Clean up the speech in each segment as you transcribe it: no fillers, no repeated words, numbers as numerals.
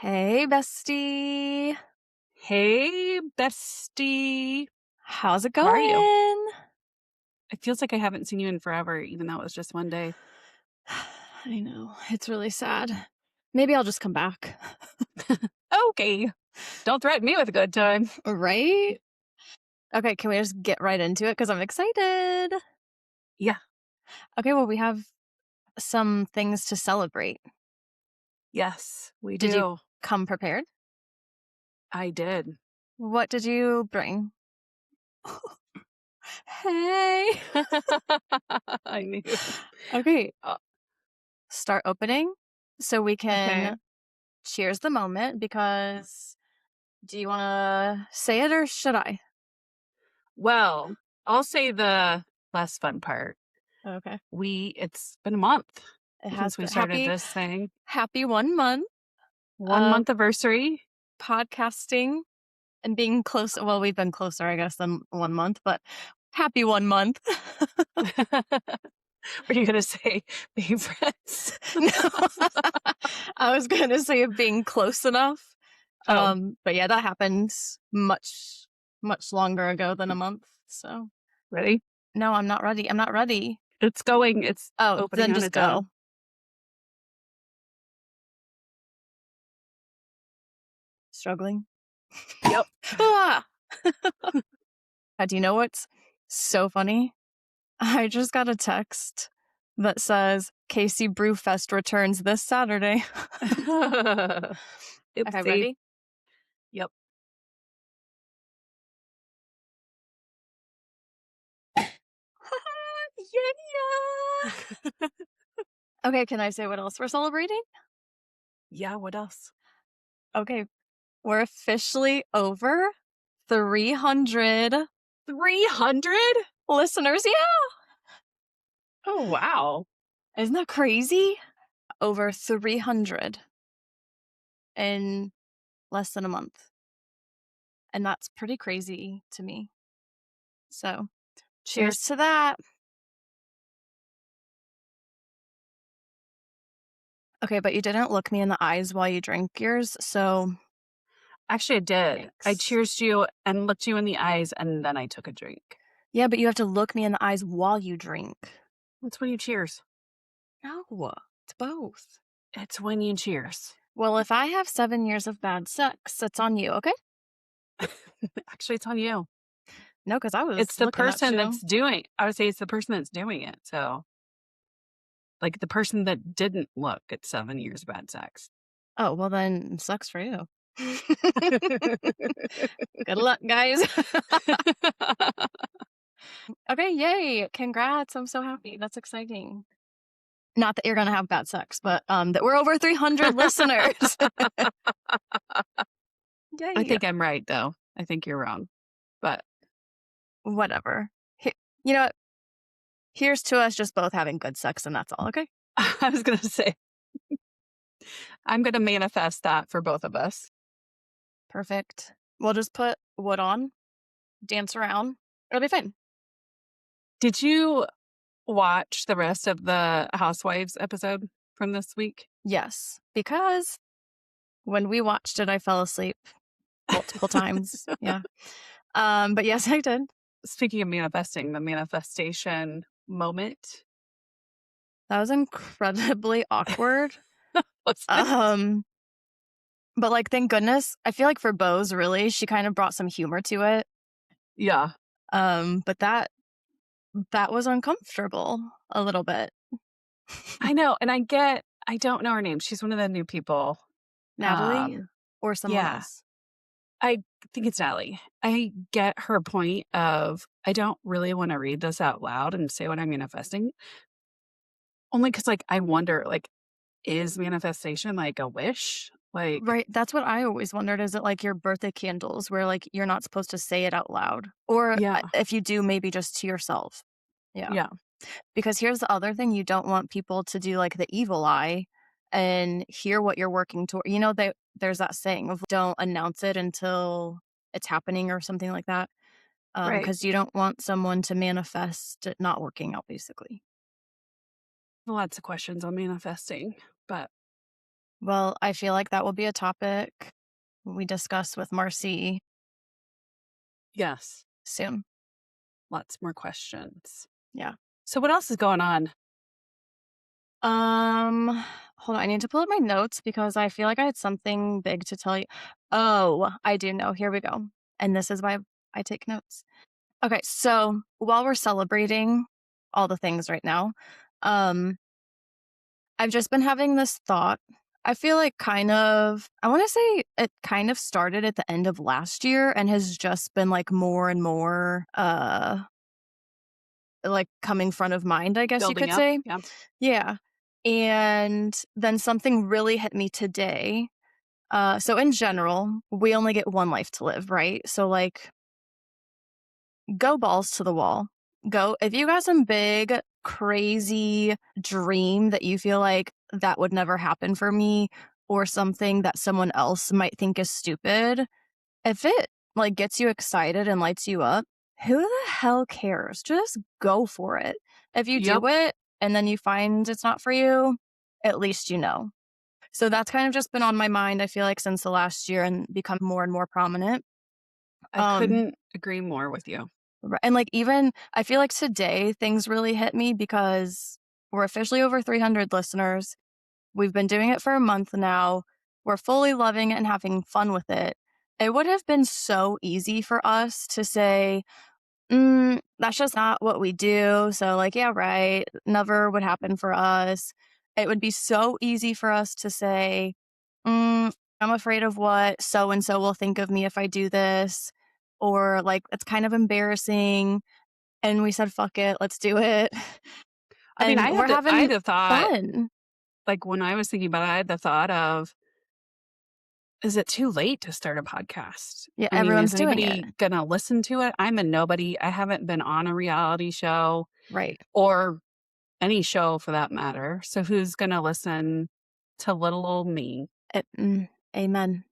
Hey, bestie. Hey, bestie. How's it How are you? going? It feels like I haven't seen you in forever, even though it was just one day. I know. It's really sad. Maybe I'll just come back. Okay. Don't threaten me with a good time. Right? Okay, can we just get right into it? Because I'm excited. Yeah. Okay, well, we have some things to celebrate. Yes, we Did you do. come prepared? I did. What did you bring? Hey. I knew. Okay, Uh, start opening so we okay. can cheers the moment because do you want to say it or should I? Well, I'll say the less fun part. Okay. It's been a month It has since we been started this thing. happy 1 month One of month anniversary. podcasting and being close. Well, we've been closer, I guess, than 1 month, but happy 1 month. Were you going to say being friends? No, I was going to say being close enough. Oh, But yeah, that happened much longer ago than a month. So ready? no, I'm not ready. I'm not ready. It's going. It's Oh, opening then on just its own. go. Struggling. Yep. Ah! Do you know what's so funny? I just got a text that says Casey Brewfest returns this Saturday. Okay, Oopsie. ready? Yep. Yeah. Okay, can I say what else we're celebrating? Yeah, what else? Okay, we're officially over 300 300? listeners. Yeah. Oh, wow. Isn't that crazy? Over 300 in less than a month. And that's pretty crazy to me. So, cheers Cheers. to that. Okay, but you didn't look me in the eyes while you drank yours, so Actually, I did. I yikes. cheersed you and looked you in the eyes, and then I took a drink. Yeah, but you have to look me in the eyes while you drink. That's when you cheers. No, it's both. It's when you cheers. Well, if I have 7 years of bad sex, it's on you, okay? Actually, it's on you. No, because I was It's the looking at person you. that's doing I would say it's the person that's doing it. So, like the person that didn't look at 7 years of bad sex. Oh, well, then sucks for you. Good luck, guys. Okay, yay. Congrats. I'm so happy. That's exciting. Not that you're going to have bad sex, but that we're over 300 listeners. I Yay. think I'm right, though. I think you're wrong. But Whatever. You know what? Here's to us just both having good sex, and that's all, okay? I was going to say, I'm going to manifest that for both of us. Perfect. We'll just put wood on, dance around. It'll be fine. Did you watch the rest of the Housewives episode from this week? Yes, because when we watched it, I fell asleep multiple times. Yeah. But yes, I did. Speaking of manifesting, the manifestation moment. That was incredibly awkward. What's it? Um, but like, thank goodness. I feel like for Bose, really, she kind of brought some humor to it. Yeah. But that was uncomfortable a little bit. I know. And I don't know her name. She's one of the new people. Natalie or someone Yeah, else. I think it's Natalie. I get her point of I don't really want to read this out loud and say what I'm manifesting. Only because like I wonder, like, is manifestation like a wish? Like, Right. That's what I always wondered. Is it like your birthday candles where like you're not supposed to say it out loud? Or yeah, if you do, maybe just to yourself. Yeah. yeah, Because here's the other thing, you don't want people to do like the evil eye and hear what you're working toward. You know, there's that saying of don't announce it until it's happening or something like that. right. Because you don't want someone to manifest it not working out, basically. Lots of questions on manifesting, but Well, I feel like that will be a topic we discuss with Marci Yes. soon. Lots more questions. Yeah. So what else is going on? Um, Hold on. I need to pull up my notes because I feel like I had something big to tell you. Oh, I do know. Here we go. And this is why I take notes. Okay, so while we're celebrating all the things right now, um, I've just been having this thought. I feel like I want to say it kind of started at the end of last year and has just been like more and more like coming front of mind, I guess you Building could up? say. Yeah. Yeah. And then something really hit me today. So in general, we only get one life to live, right? So like go balls to the wall. Go if you got some big, crazy dream that you feel like that would never happen for me or something that someone else might think is stupid, if it like gets you excited and lights you up, who the hell cares? Just go for it. If you Yep. do it and then you find it's not for you, at least you know. So that's kind of just been on my mind, I feel like, since the last year and become more and more prominent. I Um, couldn't agree more with you. and like even I feel like today things really hit me because we're officially over 300 listeners. We've been doing it for a month now. We're fully loving it and having fun with it. It would have been so easy for us to say, that's just not what we do. So, like, yeah, right. Never would happen for us. It would be so easy for us to say, I'm afraid of what so and so will think of me if I do this. Or, like, it's kind of embarrassing. And we said, fuck it, let's do it. I mean, And we're I had having the thought, fun. like when I was thinking about it, I had the thought of, is it too late to start a podcast? Yeah, I mean, is everyone's doing it. anybody gonna listen to it? I'm a nobody. I haven't been on a reality show Right. or any show for that matter. So who's gonna listen to little old me? Amen.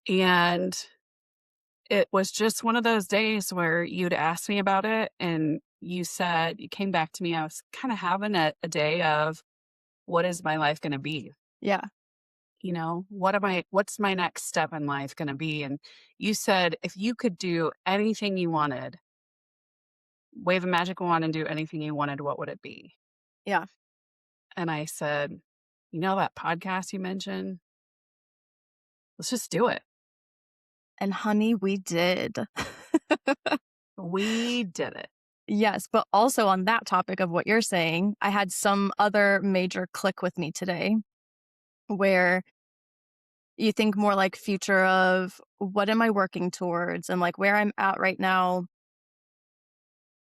And it was just one of those days where you'd asked me about it and you said, you came back to me. I was kind of having a day of what is my life going to be? Yeah. You know, what's my next step in life going to be? And you said, if you could do anything you wanted, wave a magic wand and do anything you wanted, what would it be? Yeah. And I said, you know, that podcast you mentioned, let's just do it. And honey, we did. We did it. Yes, but also on that topic of what you're saying, I had some other major click with me today where you think more like future of what am I working towards and like where I'm at right now.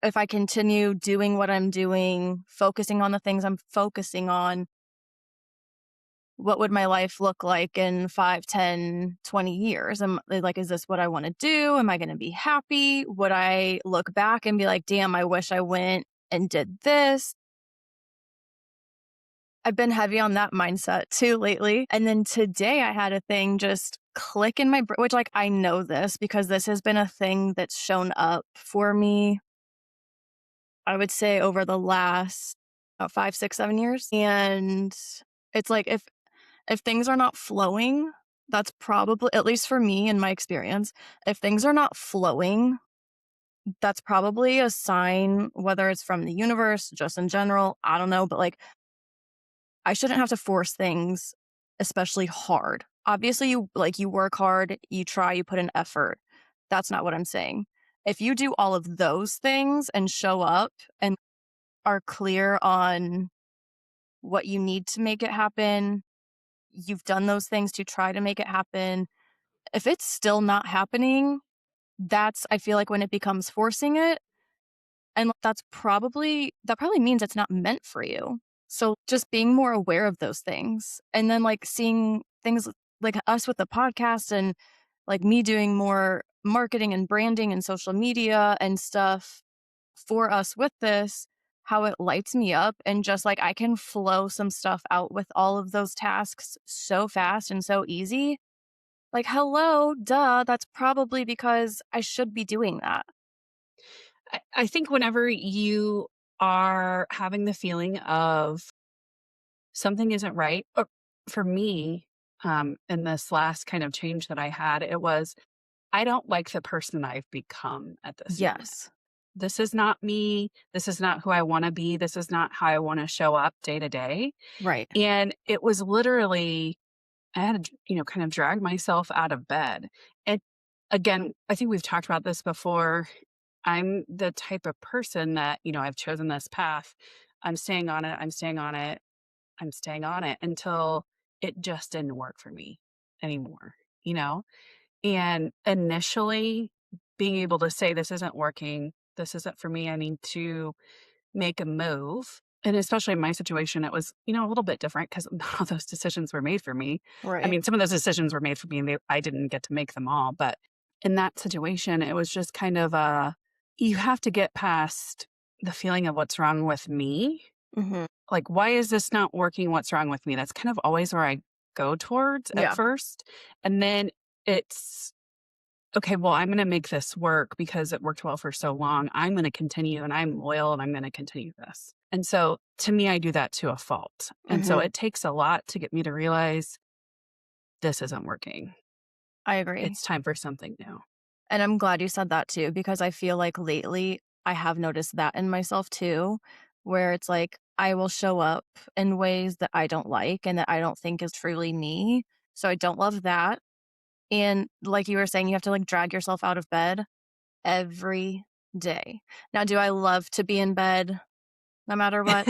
If I continue doing what I'm doing, focusing on the things I'm focusing on, what would my life look like in 5, 10, 20 years? Like, is this what I want to do? Am I going to be happy? Would I look back and be like, damn, I wish I went and did this? I've been heavy on that mindset too lately. And then today I had a thing just click in my brain, which like I know this because this has been a thing that's shown up for me, I would say over the last 5, 6, 7 years. And it's like if things are not flowing, that's probably, at least for me in my experience, if things are not flowing, that's probably a sign, whether it's from the universe, just in general, I don't know, but like I shouldn't have to force things, especially hard. Obviously, you work hard, you try, you put in effort. That's not what I'm saying. If you do all of those things and show up and are clear on what you need to make it happen, you've done those things to try to make it happen. If it's still not happening, that's I feel like when it becomes forcing it, and that probably means it's not meant for you. So just being more aware of those things and then like seeing things like us with the podcast and like me doing more marketing and branding and social media and stuff for us with this, how it lights me up and just like I can flow some stuff out with all of those tasks so fast and so easy. Like, hello, duh, that's probably because I should be doing that. I think whenever you are having the feeling of something isn't right, or for me, in this last kind of change that I had, it was I don't like the person I've become at this moment. Yes. This is not me. This is not who I want to be. This is not how I want to show up day to day. Right. And it was literally, I had to, kind of drag myself out of bed. And again, I think we've talked about this before. I'm the type of person that, I've chosen this path. I'm staying on it. I'm staying on it. I'm staying on it until it just didn't work for me anymore, you know? And initially being able to say, this isn't working. This isn't for me. I need to make a move. And especially in my situation, it was, a little bit different because none of those decisions were made for me. I Right. mean, some of those decisions were made for me and I didn't get to make them all. But in that situation, it was just kind of you have to get past the feeling of what's wrong with me. Mhm. Like, why is this not working? What's wrong with me? That's kind of always where I go towards at Yeah. first. And then it's, okay, well, I'm going to make this work because it worked well for so long. I'm going to continue and I'm loyal and I'm going to continue this. And so to me, I do that to a fault. And so Mhm. it takes a lot to get me to realize this isn't working. I agree. It's time for something new. And I'm glad you said that too, because I feel like lately I have noticed that in myself too, where it's like I will show up in ways that I don't like and that I don't think is truly me. So I don't love that. And like you were saying, you have to like drag yourself out of bed every day. Now, do I love to be in bed no matter what?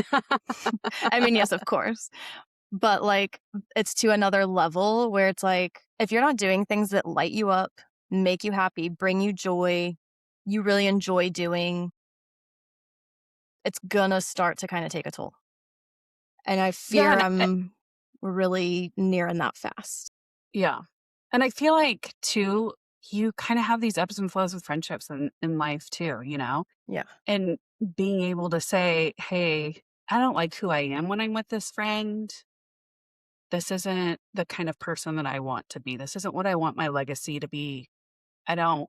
I mean, yes, of course. But like it's to another level where it's like if you're not doing things that light you up, make you happy, bring you joy, you really enjoy doing, it's gonna start to kind of take a toll. And I Yeah. fear I'm really nearing that fast. Yeah. And I feel like too, you kind of have these ebbs and flows with friendships in life too, Yeah. And being able to say, hey, I don't like who I am when I'm with this friend. This isn't the kind of person that I want to be. This isn't what I want my legacy to be. I don't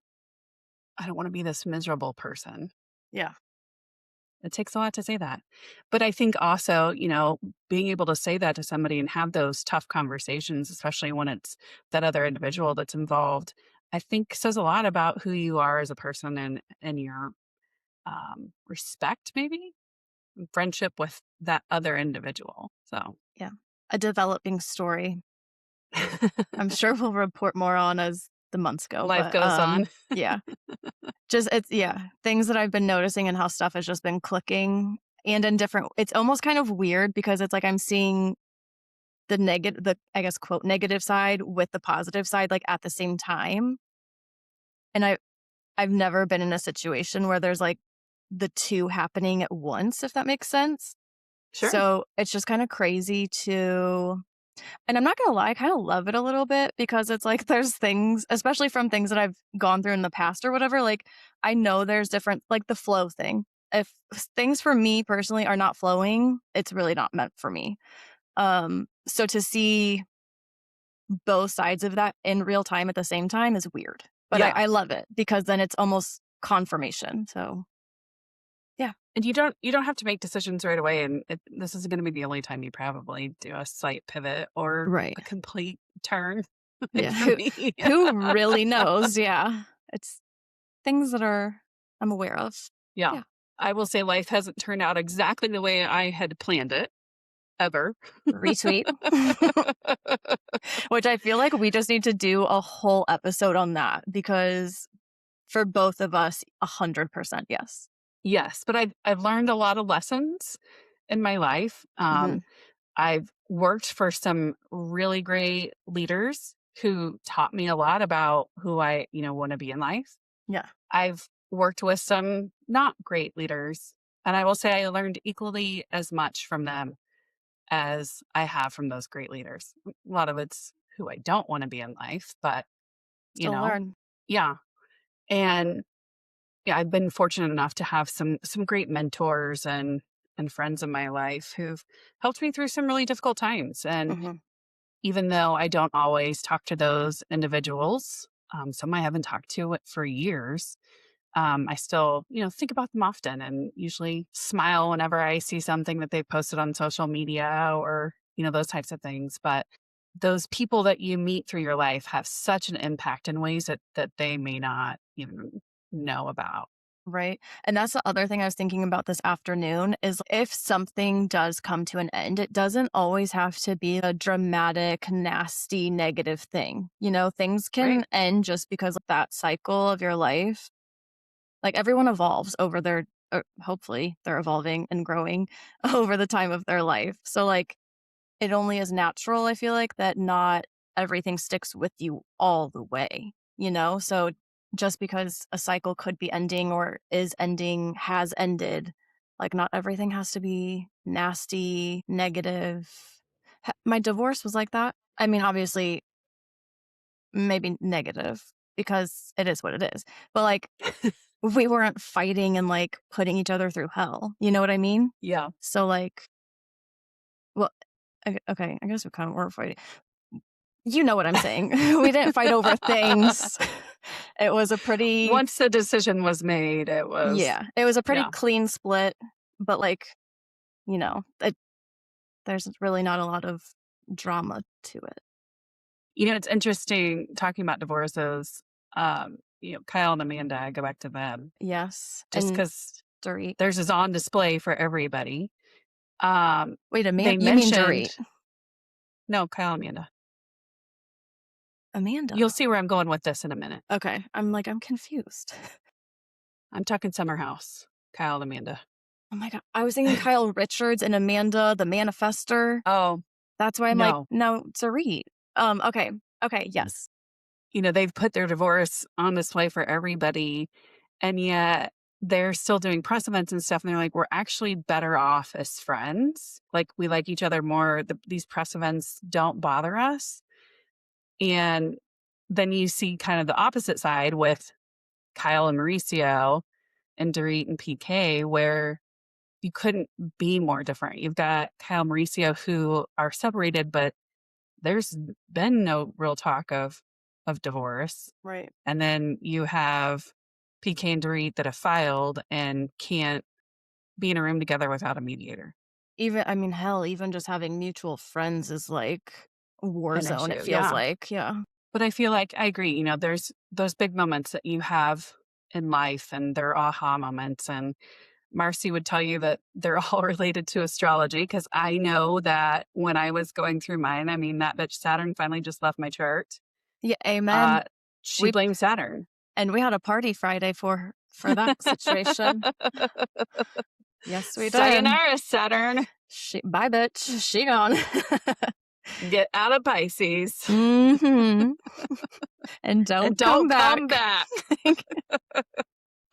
I don't want to be this miserable person. Yeah. It takes a lot to say that. But I think also, being able to say that to somebody and have those tough conversations, especially when it's that other individual that's involved, I think says a lot about who you are as a person and your respect, maybe friendship with that other individual. So Yeah. A developing story. I'm sure we'll report more on as the months go, life but goes on. yeah. Just it's yeah, things that I've been noticing and how stuff has just been clicking and in different it's almost kind of weird because it's like I'm seeing the I guess quote negative side with the positive side like at the same time. And I've never been in a situation where there's like the two happening at once, if that makes sense. Sure. So it's just kind of crazy to and I'm not gonna lie, I kind of love it a little bit because it's like there's things, especially from things that I've gone through in the past or whatever. Like I know there's different, like the flow thing. If things for me personally are not flowing, it's really not meant for me. So to see both sides of that in real time at the same time is weird, but Yeah. I love it because then it's almost confirmation. So yeah, And you don't have to make decisions right away. And this is going to be the only time you probably do a slight pivot or right. a complete turn. Yeah. For me. Who really knows? Yeah. It's things that are I'm aware of. Yeah. Yeah. I will say life hasn't turned out exactly the way I had planned it ever. Retweet. Which I feel like we just need to do a whole episode on that because for both of us, 100% yes. Yes, but I've learned a lot of lessons in my life. Mhm. I've worked for some really great leaders who taught me a lot about who I, want to be in life. Yeah. I've worked with some not great leaders, and I will say I learned equally as much from them as I have from those great leaders. A lot of it's who I don't want to be in life, but, you Still know, learn. yeah. And yeah, I've been fortunate enough to have some great mentors and friends in my life who've helped me through some really difficult times. And Mhm. even though I don't always talk to those individuals, some I haven't talked to for years, I still, think about them often and usually smile whenever I see something that they've posted on social media or those types of things. But those people that you meet through your life have such an impact in ways that they may not even know about. Right. And that's the other thing I was thinking about this afternoon is if something does come to an end, it doesn't always have to be a dramatic, nasty, negative thing. Things Right. can end just because of that cycle of your life. Like everyone evolves over hopefully they're evolving and growing over the time of their life. So, like, it only is natural, I feel like, that not everything sticks with you all the way, you know? So just because a cycle could be ending or is ending, has ended, like not everything has to be nasty, negative. My divorce was like that. I mean, obviously, maybe negative because it is what it is. But like, we weren't fighting and like putting each other through hell. You know what I mean? Yeah. So, like, well, okay, I guess we kind of were fighting. You know what I'm saying. We didn't fight over things. It was a pretty Once the decision was made, it was, yeah, it was a pretty yeah. clean split, but, like, there's really not a lot of drama to it. It's interesting talking about divorces. Kyle and Amanda, I go back to them Yes, just and because Dorit. theirs is on display for everybody. Wait, They you mean Dorit? mentioned, no, Kyle and Amanda. Amanda. You'll see where I'm going with this in a minute. Okay, I'm confused. I'm talking Summer House, Kyle and Amanda. Oh my god, I was thinking Kyle Richards and Amanda, the manifester. Oh, That's why I'm like, no. "No, Dorit." Okay, yes. They've put their divorce on display for everybody, and yet they're still doing press events and stuff. And they're like, we're actually better off as friends. Like, we like each other more. These press events don't bother us. And then you see kind of the opposite side with Kyle and Mauricio and Dorit and PK, where you couldn't be more different. You've got Kyle and Mauricio who are separated, but there's been no real talk of divorce. Right. And then you have PK and Dorit that have filed and can't be in a room together without a mediator. Hell, even just having mutual friends is like war An zone, it issue, feels yeah. like. Yeah. But I feel like I agree. There's those big moments that you have in life, and they're aha moments. And Marci would tell you that they're all related to astrology because I know that when I was going through mine, I mean, that bitch Saturn finally just left my chart. Yeah, amen. Uh, she We blamed Saturn. and we had a party Friday for that situation. Yes, we did. Sayonara, Saturn. Bye, bitch. She gone. Get out of Pisces. Mm-hmm. And And don't come don't back. come back.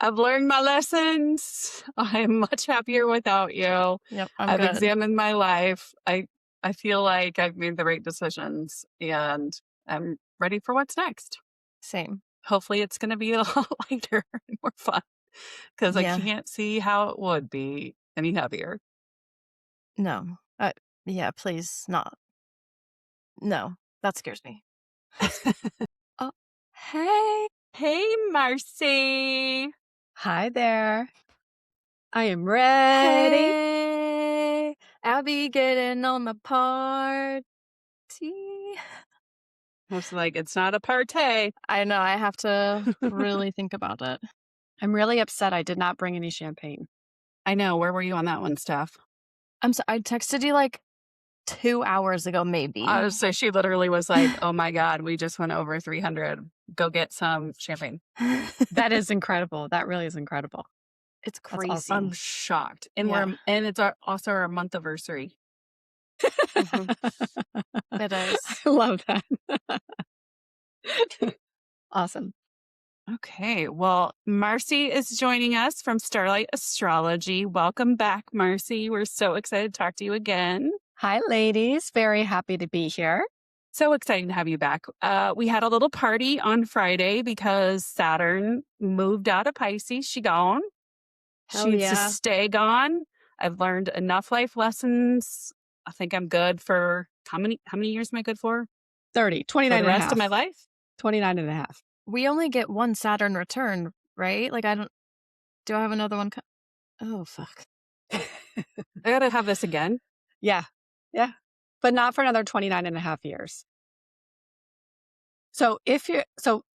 I've learned my lessons. I'm much happier without you. Yep, I'm I've good. examined my life. I feel like I've made the right decisions, and I'm ready for what's next. Same. Hopefully it's going to be a lot lighter and more fun because I Yeah. can't see how it would be any heavier. No. Yeah, please not. No, that scares me. Oh, hey. Hey, Marci. Hi there. I am ready. Hey, I'll be getting on the party. I was like, it's not a party. I know, I have to really think about it. I'm really upset I did not bring any champagne. I know. Where were you on that one, Steph? I texted you like 2 hours ago, maybe. So she literally was like, oh my God, we just went over 300. Go get some champagne. That is incredible. That really is incredible. It's That's crazy. awesome. I'm shocked. And Yeah. it's also our month anniversary. It is. I love that. Awesome. Okay. Well, Marci is joining us from Starlight Astrology. Welcome back, Marci. We're so excited to talk to you again. Hi, ladies. Very happy to be here. So exciting to have you back. We had a little party on Friday because Saturn moved out of Pisces. She gone. Hell She needs to yeah. stay gone. I've learned enough life lessons. I think I'm good for how many years am I good for? 30, For 29 the and a rest half. of my life? 29 and a half. We only get one Saturn return, right? Like, do I have another one? Oh, fuck. I gotta have this again. Yeah. Yeah. but not for another 29 and a half years. So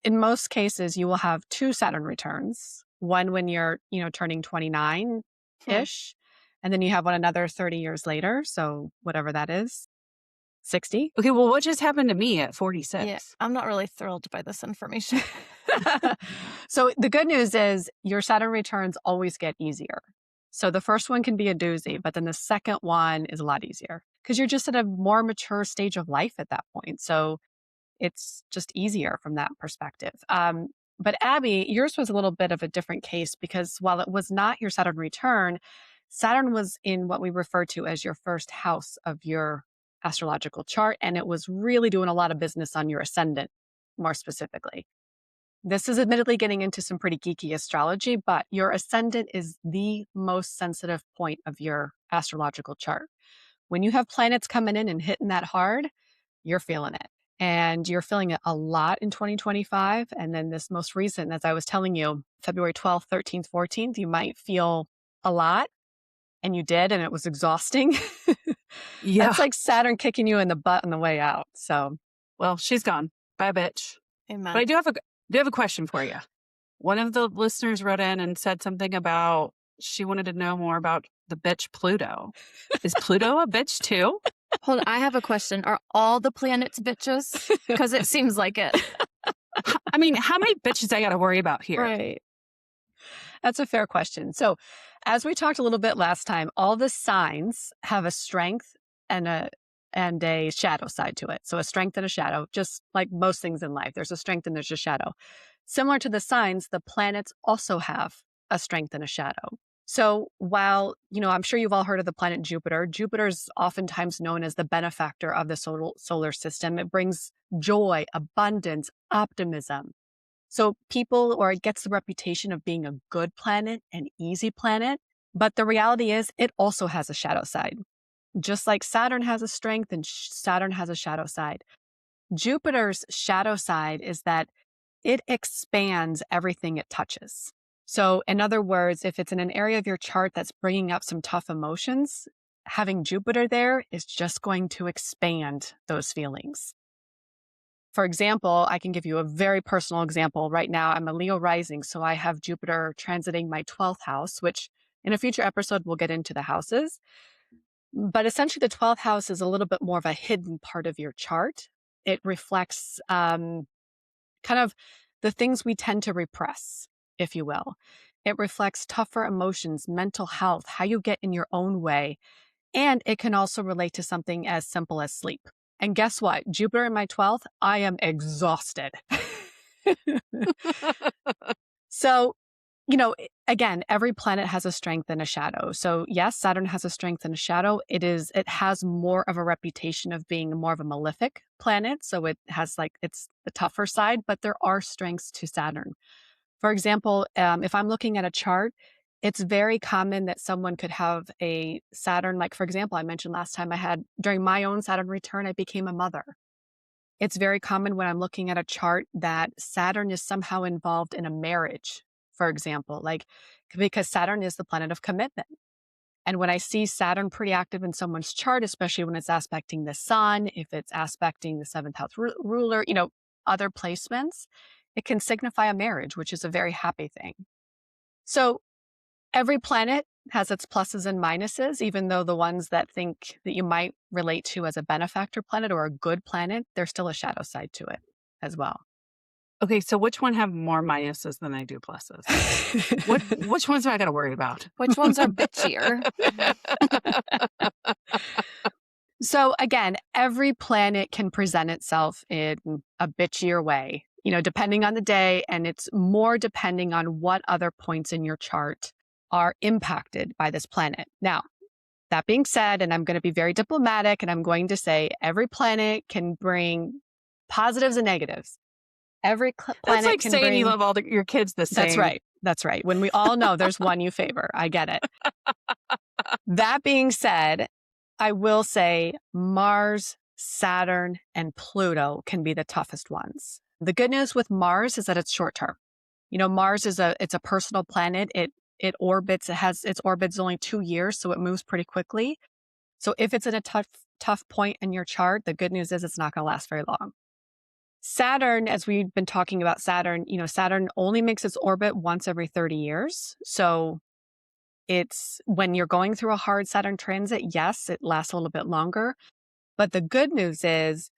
in most cases, you will have 2 Saturn returns, one when you're, turning 29-ish, and then you have one another 30 years later. So whatever that is, 60. Okay, well, what just happened to me at Yeah, 46? I'm not really thrilled by this information. So the good news is your Saturn returns always get easier. So the first one can be a doozy, but then the second one is a lot easier because you're just at a more mature stage of life at that point. So it's just easier from that perspective. But Abby, yours was a little bit of a different case because while it was not your Saturn return, Saturn was in what we refer to as your first house of your astrological chart, and it was really doing a lot of business on your ascendant, more specifically. This is admittedly getting into some pretty geeky astrology, but your ascendant is the most sensitive point of your astrological chart. When you have planets coming in and hitting that hard, you're feeling it. And you're feeling it a lot in 2025. And then this most recent, as I was telling you, February 12th, 13th, 14th, you might feel a lot. And you did, and it was exhausting. Yeah. That's like Saturn kicking you in the butt on the way out. So, Well, she's gone. Bye, bitch. Amen. But I do have a question for you. One of the listeners wrote in and said something about she wanted to know more about the bitch Pluto. Is Pluto a bitch too? Hold on, I have a question. Are all the planets bitches? Because it seems like it. I mean, how many bitches I got to worry about here? Right. that's a fair question. So, as we talked a little bit last time, all the signs have a strength and a shadow side to it. So, a strength and a shadow, just like most things in life, there's a strength and there's a shadow. Similar to the signs, the planets also have a strength and a shadow. So, while, I'm sure you've all heard of the planet Jupiter. Jupiter is oftentimes known as the benefactor of the solar system. It brings joy, abundance, optimism. So it gets the reputation of being a good planet, an easy planet. But the reality is it also has a shadow side. Just like Saturn has a strength and Saturn has a shadow side. Jupiter's shadow side is that it expands everything it touches. So in other words, if it's in an area of your chart that's bringing up some tough emotions, having Jupiter there is just going to expand those feelings. For example, I can give you a very personal example. Right now, I'm a Leo rising, so I have Jupiter transiting my 12th house, which in a future episode, we'll get into the houses. But essentially, the 12th house is a little bit more of a hidden part of your chart. It reflects kind of the things we tend to repress, if you will. It reflects tougher emotions, mental health, how you get in your own way. And it can also relate to something as simple as sleep. And guess what? Jupiter in my 12th, I am exhausted. So, again, every planet has a strength and a shadow. So yes, Saturn has a strength and a shadow. It has more of a reputation of being more of a malefic planet. So it has it's the tougher side, but there are strengths to Saturn. For example, if I'm looking at a chart, it's very common that someone could have a Saturn, like for example, I mentioned last time during my own Saturn return, I became a mother. It's very common when I'm looking at a chart that Saturn is somehow involved in a marriage, for example, because Saturn is the planet of commitment. And when I see Saturn pretty active in someone's chart, especially when it's aspecting the sun, if it's aspecting the seventh house ruler, other placements, it can signify a marriage, which is a very happy thing. So every planet has its pluses and minuses, even though the ones that you might relate to as a benefactor planet or a good planet, there's still a shadow side to it as well. Okay, so which one have more minuses than I do pluses? Which ones do I got to worry about? Which ones are bitchier? So again, every planet can present itself in a bitchier way, depending on the day, and it's more depending on what other points in your chart are impacted by this planet. Now, that being said, and I'm going to be very diplomatic, and I'm going to say every planet can bring positives and negatives. Every planet That's like can saying bring... you love all your kids the same. That's right. When we all know there's one you favor. I get it. That being said, I will say Mars, Saturn, and Pluto can be the toughest ones. The good news with Mars is that it's short term. Mars it's a personal planet. It orbits, its orbit's only 2 years, so it moves pretty quickly. So if it's in a tough tough point in your chart, the good news is it's not going to last very long. Saturn, as we've been talking about Saturn, Saturn only makes its orbit once every 30 years. So it's when you're going through a hard Saturn transit, yes, it lasts a little bit longer. But the good news is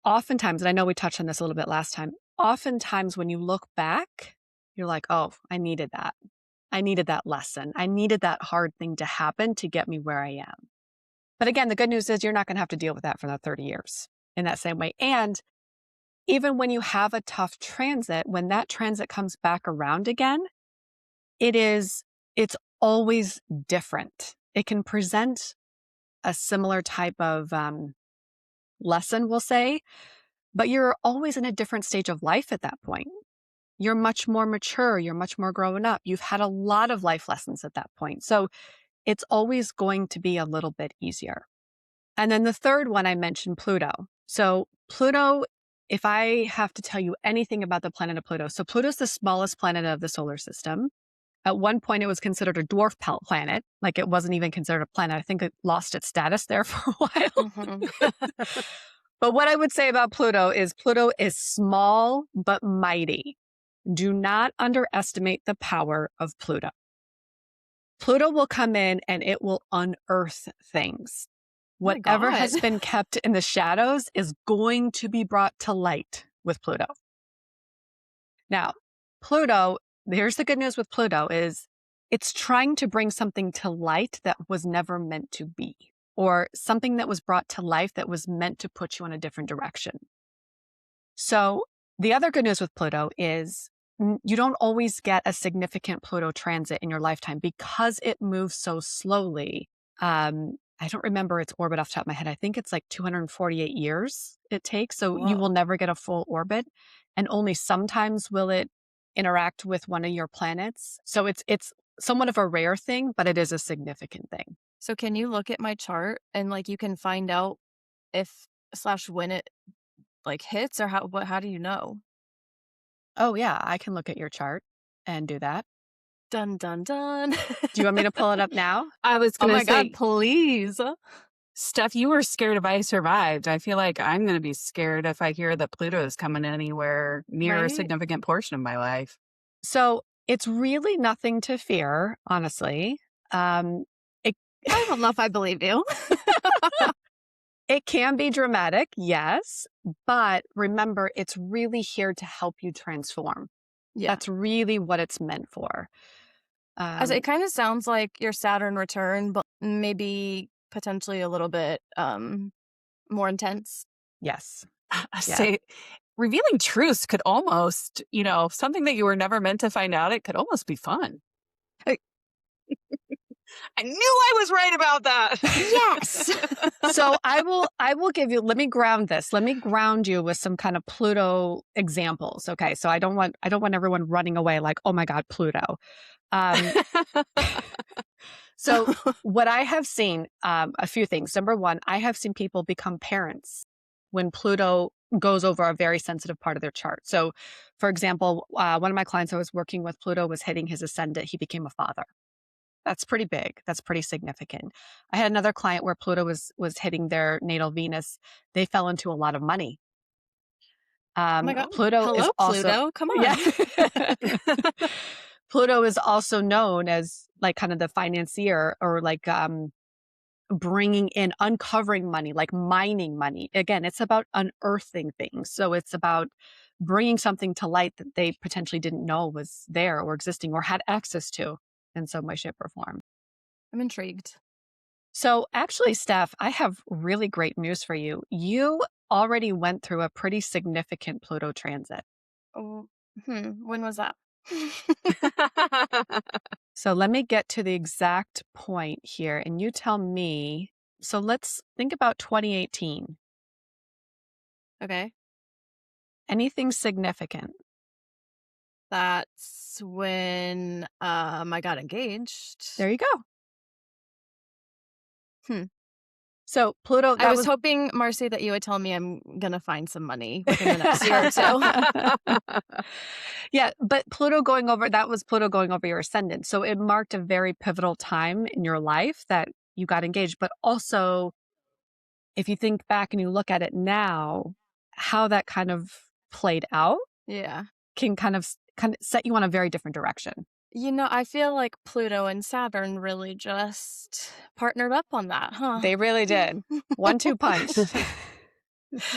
oftentimes, and I know we touched on this a little bit last time, oftentimes when you look back, you're like, oh, I needed that. I needed that lesson. I needed that hard thing to happen to get me where I am. But again, the good news is you're not going to have to deal with that for another 30 years in that same way. And even when you have a tough transit, when that transit comes back around again, it's always different. It can present a similar type of lesson, we'll say, but you're always in a different stage of life at that point. You're much more mature. You're much more grown up. You've had a lot of life lessons at that point. So it's always going to be a little bit easier. And then the third one I mentioned, Pluto. So Pluto, if I have to tell you anything about the planet of Pluto, so Pluto's the smallest planet of the solar system. At one point, it was considered a dwarf planet. Like it wasn't even considered a planet. I think it lost its status there for a while. Mm-hmm. But what I would say about Pluto is small but mighty. Do not underestimate the power of Pluto. Pluto will come in and it will unearth things. Whatever has been kept in the shadows is going to be brought to light with Pluto. Now, Pluto, here's the good news with Pluto is it's trying to bring something to light that was never meant to be, or something that was brought to life that was meant to put you in a different direction. So the other good news with Pluto is you don't always get a significant Pluto transit in your lifetime because it moves so slowly. I don't remember its orbit off the top of my head. I think it's like 248 years it takes. So you will never get a full orbit, and only sometimes will it interact with one of your planets. So it's somewhat of a rare thing, but it is a significant thing. So can you look at my chart and like you can find out if / when it like hits, or how do you know? Oh yeah, I can look at your chart and do that. Dun dun dun. Do you want me to pull it up now? I was Oh going my to say, God, please. Steph, you were scared if I survived. I feel like I'm going to be scared if I hear that Pluto is coming anywhere near a Right? significant portion of my life. So it's really nothing to fear, honestly. It, I don't know if I believe you. it can be dramatic, yes, but remember, it's really here to help you transform. Yeah. That's really what it's meant for. As it kind of sounds like your Saturn return, but maybe potentially a little bit more intense. Yes. I Yeah. say, revealing truths could almost, something that you were never meant to find out, it could almost be fun. I knew I was right about that. Yes. So I will give you, let me ground this. Let me ground you with some kind of Pluto examples. Okay. So I don't want everyone running away like, oh my God, Pluto. So what I have seen, a few things. Number one, I have seen people become parents when Pluto goes over a very sensitive part of their chart. So for example, one of my clients I was working with, Pluto was hitting his ascendant. He became a father. That's pretty big. That's pretty significant. I had another client where Pluto was hitting their natal Venus. They fell into a lot of money. Oh my God. Pluto Hello, is also, Pluto. Come on. Yeah. Pluto is also known as like kind of the financier, or like bringing in, uncovering money, like mining money. Again, it's about unearthing things. So it's about bringing something to light that they potentially didn't know was there or existing or had access to in some way, shape, or form. I'm intrigued. So actually, Steph, I have really great news for you. You already went through a pretty significant Pluto transit. Oh, when was that? So let me get to the exact point here and you tell me. So let's think about 2018. Okay. Anything significant? That's when I got engaged. There you go. Hmm. So Pluto, I was hoping, Marci, that you would tell me I'm going to find some money within the next year or two. Yeah, but that was Pluto going over your ascendant. So it marked a very pivotal time in your life that you got engaged, but also if you think back and you look at it now, how that kind of played out Yeah. can kind of set you on a very different direction. I feel like Pluto and Saturn really just partnered up on that, huh? They really did. 1-2 punch.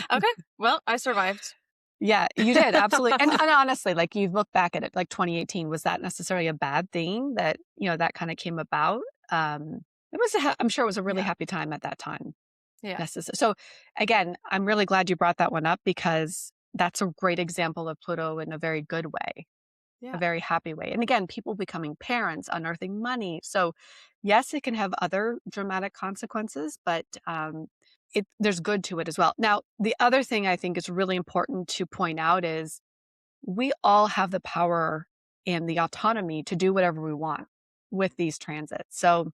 Okay, well, I survived. Yeah, you did, absolutely. And honestly, like, you look back at it, like 2018, was that necessarily a bad thing that, that kind of came about? Um, it was, I'm sure it was a really Yeah, happy time at that time. yeah, So again, I'm really glad you brought that one up because that's a great example of Pluto in a very good way, a yeah. very happy way. And again, people becoming parents, unearthing money. So yes, it can have other dramatic consequences, but there's good to it as well. Now, the other thing I think is really important to point out is we all have the power and the autonomy to do whatever we want with these transits. So,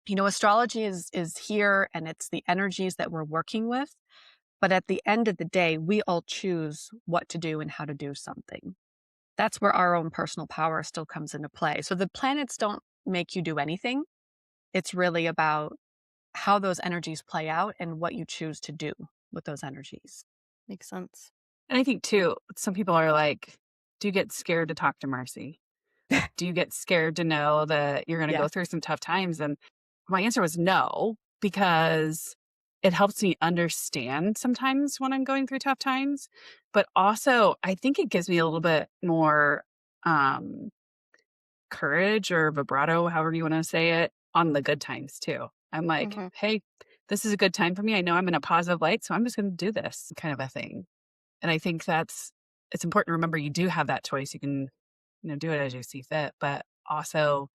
astrology is here and it's the energies that we're working with. But at the end of the day, we all choose what to do and how to do something. That's where our own personal power still comes into play. So the planets don't make you do anything. It's really about how those energies play out and what you choose to do with those energies. Makes sense. And I think too, some people are like, do you get scared to talk to Marci? Do you get scared to know that you're going to Yeah. go through some tough times? And my answer was no, because it helps me understand sometimes when I'm going through tough times. But also, I think it gives me a little bit more um, courage or vibrato, however you want to say it, on the good times too. I'm like, Hmm. hey, this is a good time for me. I know I'm in a positive light, so I'm just going to do this kind of a thing. And I think it's important to remember you do have that choice. You can, do it as you see fit, but also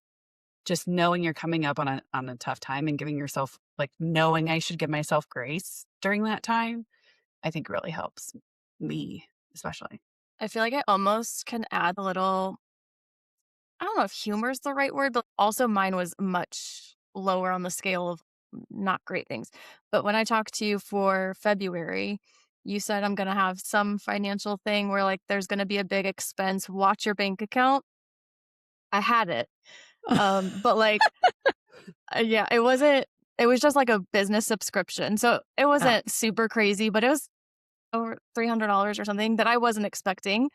just knowing you're coming up on a tough time and giving yourself, like, knowing I should give myself grace during that time, I think really helps me, especially. I feel like I almost can add a little, I don't know if humor is the right word, but also mine was much lower on the scale of not great things. But when I talked to you for February, you said I'm going to have some financial thing where like there's going to be a big expense. Watch your bank account. I had it. But like, yeah, it was just like a business subscription. So it Ah, wasn't super crazy, but it was over $300 or something that I wasn't expecting,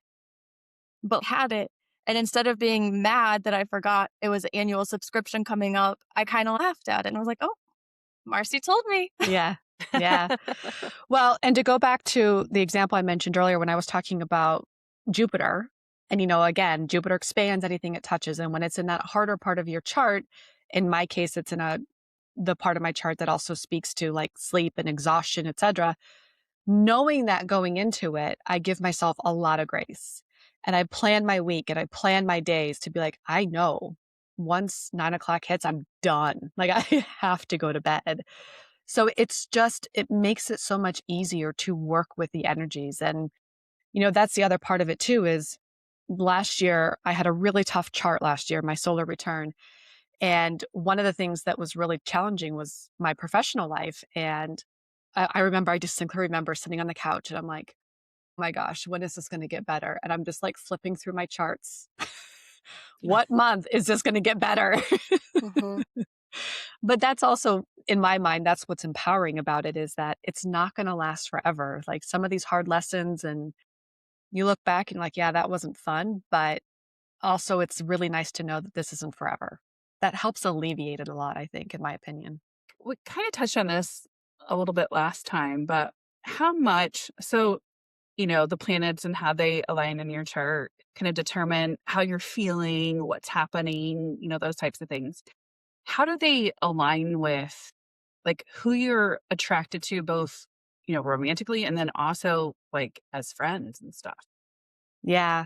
but had it. And instead of being mad that I forgot it was an annual subscription coming up, I kind of laughed at it and was like, oh, Marcy told me. yeah. Yeah. Well, and to go back to the example I mentioned earlier when I was talking about Jupiter, and again, Jupiter expands anything it touches. And when it's in that harder part of your chart, in my case, it's in the part of my chart that also speaks to like sleep and exhaustion, etc. Knowing that going into it, I give myself a lot of grace. And I plan my week and I plan my days to be like, I know once 9 o'clock hits, I'm done. Like I have to go to bed. So it makes it so much easier to work with the energies. And, that's the other part of it too is last year, I had a really tough chart last year, my solar return. And one of the things that was really challenging was my professional life. And I distinctly remember sitting on the couch and I'm like, oh my gosh, when is this going to get better? And I'm just like flipping through my charts. What month is this going to get better? Hmm. But that's also, in my mind, that's what's empowering about it is that it's not going to last forever. Like some of these hard lessons, and you look back and like, yeah, that wasn't fun. But also, it's really nice to know that this isn't forever. That helps alleviate it a lot, I think, in my opinion. We kind of touched on this a little bit last time, but how much, so, the planets and how they align in your chart kind of determine how you're feeling, what's happening, those types of things. How do they align with like who you're attracted to both, romantically and then also like as friends and stuff? Yeah.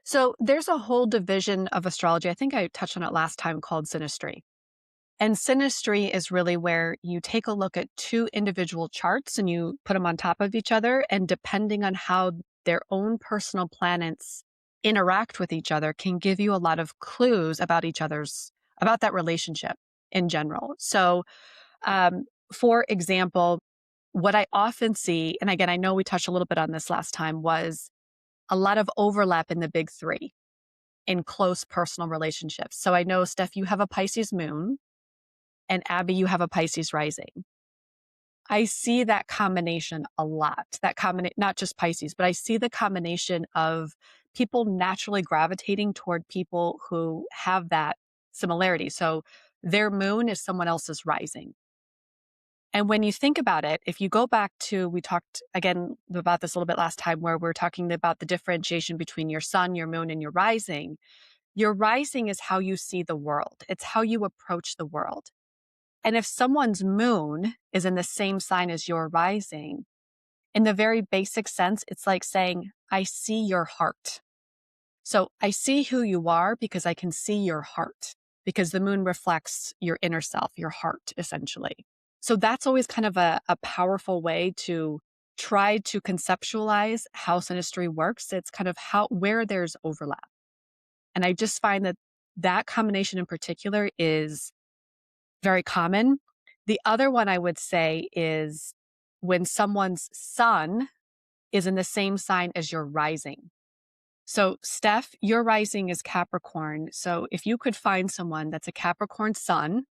So there's a whole division of astrology. I think I touched on it last time called synastry. And synastry is really where you take a look at two individual charts and you put them on top of each other. And depending on how their own personal planets interact with each other, can give you a lot of clues about about that relationship in general. So, um, for example, what I often see, and again, I know we touched a little bit on this last time, was a lot of overlap in the big three in close personal relationships. So I know, Steph, you have a Pisces moon, and Abby, you have a Pisces rising. I see that combination a lot. That combination, not just Pisces, but I see the combination of people naturally gravitating toward people who have that similarity. So their moon is someone else's rising. And when you think about it, if you go back to, we talked again about this a little bit last time, where we're talking about the differentiation between your sun, your moon, and your rising. Your rising is how you see the world. It's how you approach the world. And if someone's moon is in the same sign as your rising, in the very basic sense, it's like saying, I see your heart. So I see who you are because I can see your heart, because the moon reflects your inner self, your heart, essentially. So that's always kind of a powerful way to try to conceptualize how synastry works. It's kind of where there's overlap. And I just find that that combination in particular is very common. The other one I would say is when someone's sun is in the same sign as your rising. So, Steph, your rising is Capricorn. So, if you could find someone that's a Capricorn sun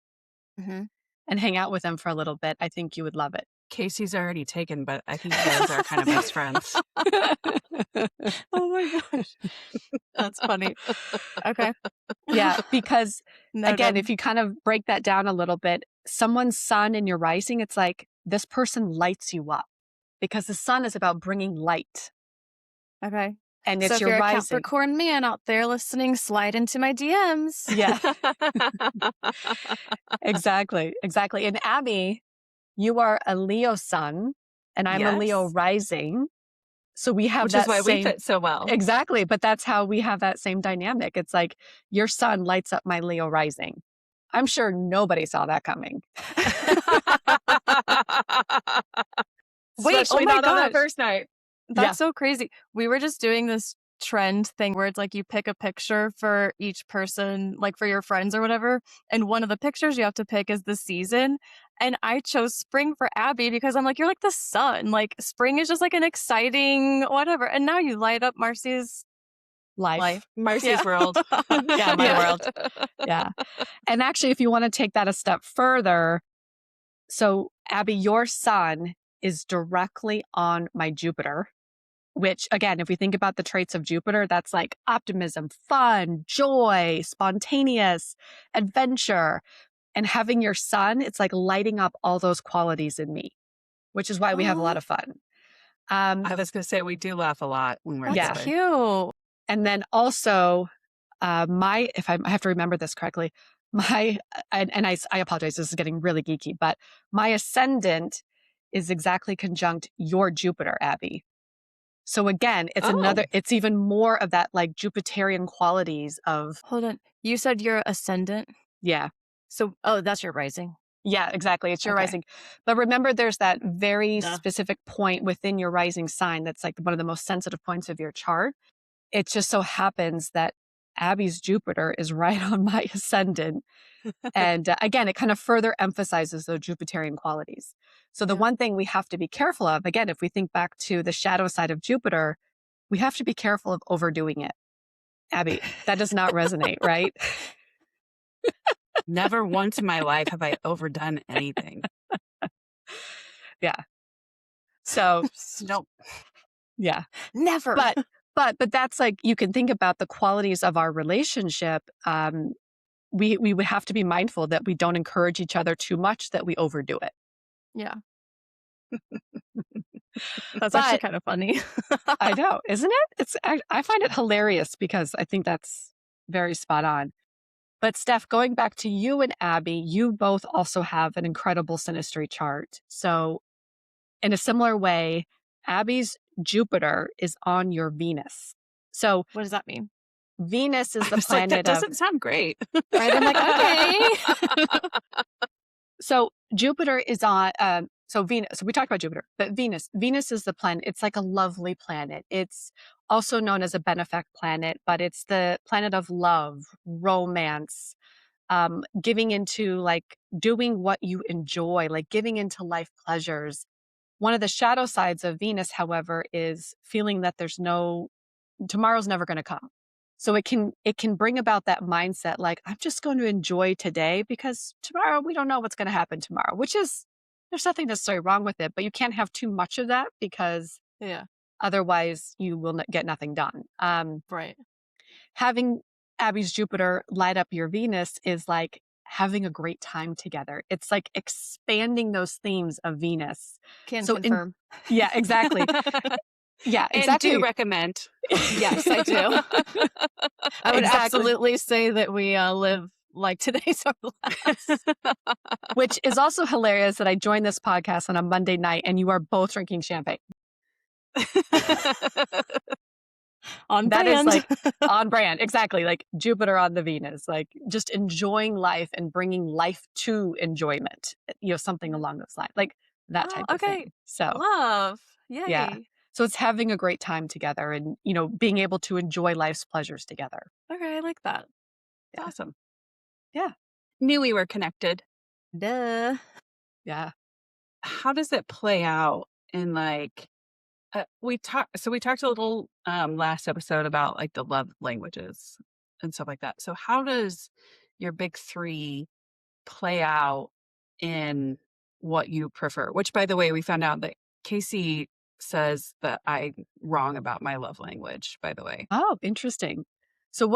Mm-hmm. and hang out with them for a little bit, I think you would love it. Casey's already taken, but I think you guys are kind of best friends. Oh my gosh. That's funny. Okay. Yeah, because again, Noted. if you kind of break that down a little bit, someone's sun in your rising, it's like this person lights you up because the sun is about bringing light. Okay. And So it's if your you're a rising. Capricorn man out there listening, slide into my DMs. Yeah, exactly. Exactly. And Abby, you are a Leo sun and I'm a Leo Yes. rising. So we have Which that is why we fit so well. Exactly. But that's how we have that same dynamic. It's like your sun lights up my Leo rising. I'm sure nobody saw that coming. Wait, oh Especially my not on that gosh. first night. That's so crazy. We were just doing this trend thing where it's like you pick a picture for each person, like for your friends or whatever. And one of the pictures you have to pick is the season. And I chose spring for Abby because I'm like, you're like the sun. Like spring is just like an exciting whatever. And now you light up Marci's life. Marci's world. Yeah, my world. Yeah. And actually, if you want to take that a step further, so Abby, your sun is directly on my Jupiter, which again, if we think about the traits of Jupiter, that's like optimism, fun, joy, spontaneous, adventure. And having your sun, it's like lighting up all those qualities in me, which is why we have a lot of fun. I was going to say, we do laugh a lot when we're That's together. cute. And then also, if I have to remember this correctly, I apologize, this is getting really geeky, but my ascendant is exactly conjunct your Jupiter, Abby. So again, it's even more of that like Jupiterian qualities of. Hold on. You said you're ascendant. Yeah. So, that's your rising. Yeah, exactly. It's your Okay. rising. But remember, there's that very specific point within your rising sign that's like one of the most sensitive points of your chart. It just so happens that Abby's Jupiter is right on my ascendant. And again, it kind of further emphasizes those Jupiterian qualities. So the one thing we have to be careful of, again, if we think back to the shadow side of Jupiter, we have to be careful of overdoing it. Abby, that does not resonate, right? Never once in my life have I overdone anything. Yeah. So, Nope. yeah. Never. But that's like, you can think about the qualities of our relationship. We would have to be mindful that we don't encourage each other too much, that we overdo it. Yeah. That's actually kind of funny. I know, isn't it? I find it hilarious because I think that's very spot on. But Steph, going back to you and Abby, you both also have an incredible synastry chart. So in a similar way, Abby's Jupiter is on your Venus. So What does that mean? Venus is the It's like, planet that doesn't sound great. right? I'm like, okay. So Jupiter is on, so Venus, so we talked about Jupiter, but Venus is the planet. It's like a lovely planet. It's also known as a benefact planet, but it's the planet of love, romance, giving into like doing what you enjoy, like giving into life pleasures. One of the shadow sides of Venus, however, is feeling that tomorrow's never going to come. So it can bring about that mindset, like, I'm just going to enjoy today because tomorrow we don't know what's going to happen tomorrow, which is there's nothing necessarily wrong with it, but you can't have too much of that because Yeah. otherwise you will get nothing done. Right. Having Abby's Jupiter light up your Venus is like having a great time together. It's like expanding those themes of Venus. Can So in confirm. yeah, exactly. Yeah, And do exactly. recommend. Yes, I do. I would Exactly. absolutely say that we live like today's our last. Which is also hilarious that I joined this podcast on a Monday night and you are both drinking champagne. On That is brand. like on brand. Exactly. Like Jupiter on the Venus, like just enjoying life and bringing life to enjoyment, something along those lines, like that Oh, type of okay. thing. So, Love. yeah. Yay. So it's having a great time together and, being able to enjoy life's pleasures together. Okay, I like that. Yeah. Awesome. Yeah. Knew we were connected. Duh. Yeah. How does it play out in we talked a little last episode about like the love languages and stuff like that. So how does your big three play out in what you prefer? Which, by the way, we found out that Casey says that I'm wrong about my love language, by the way. Oh, interesting. So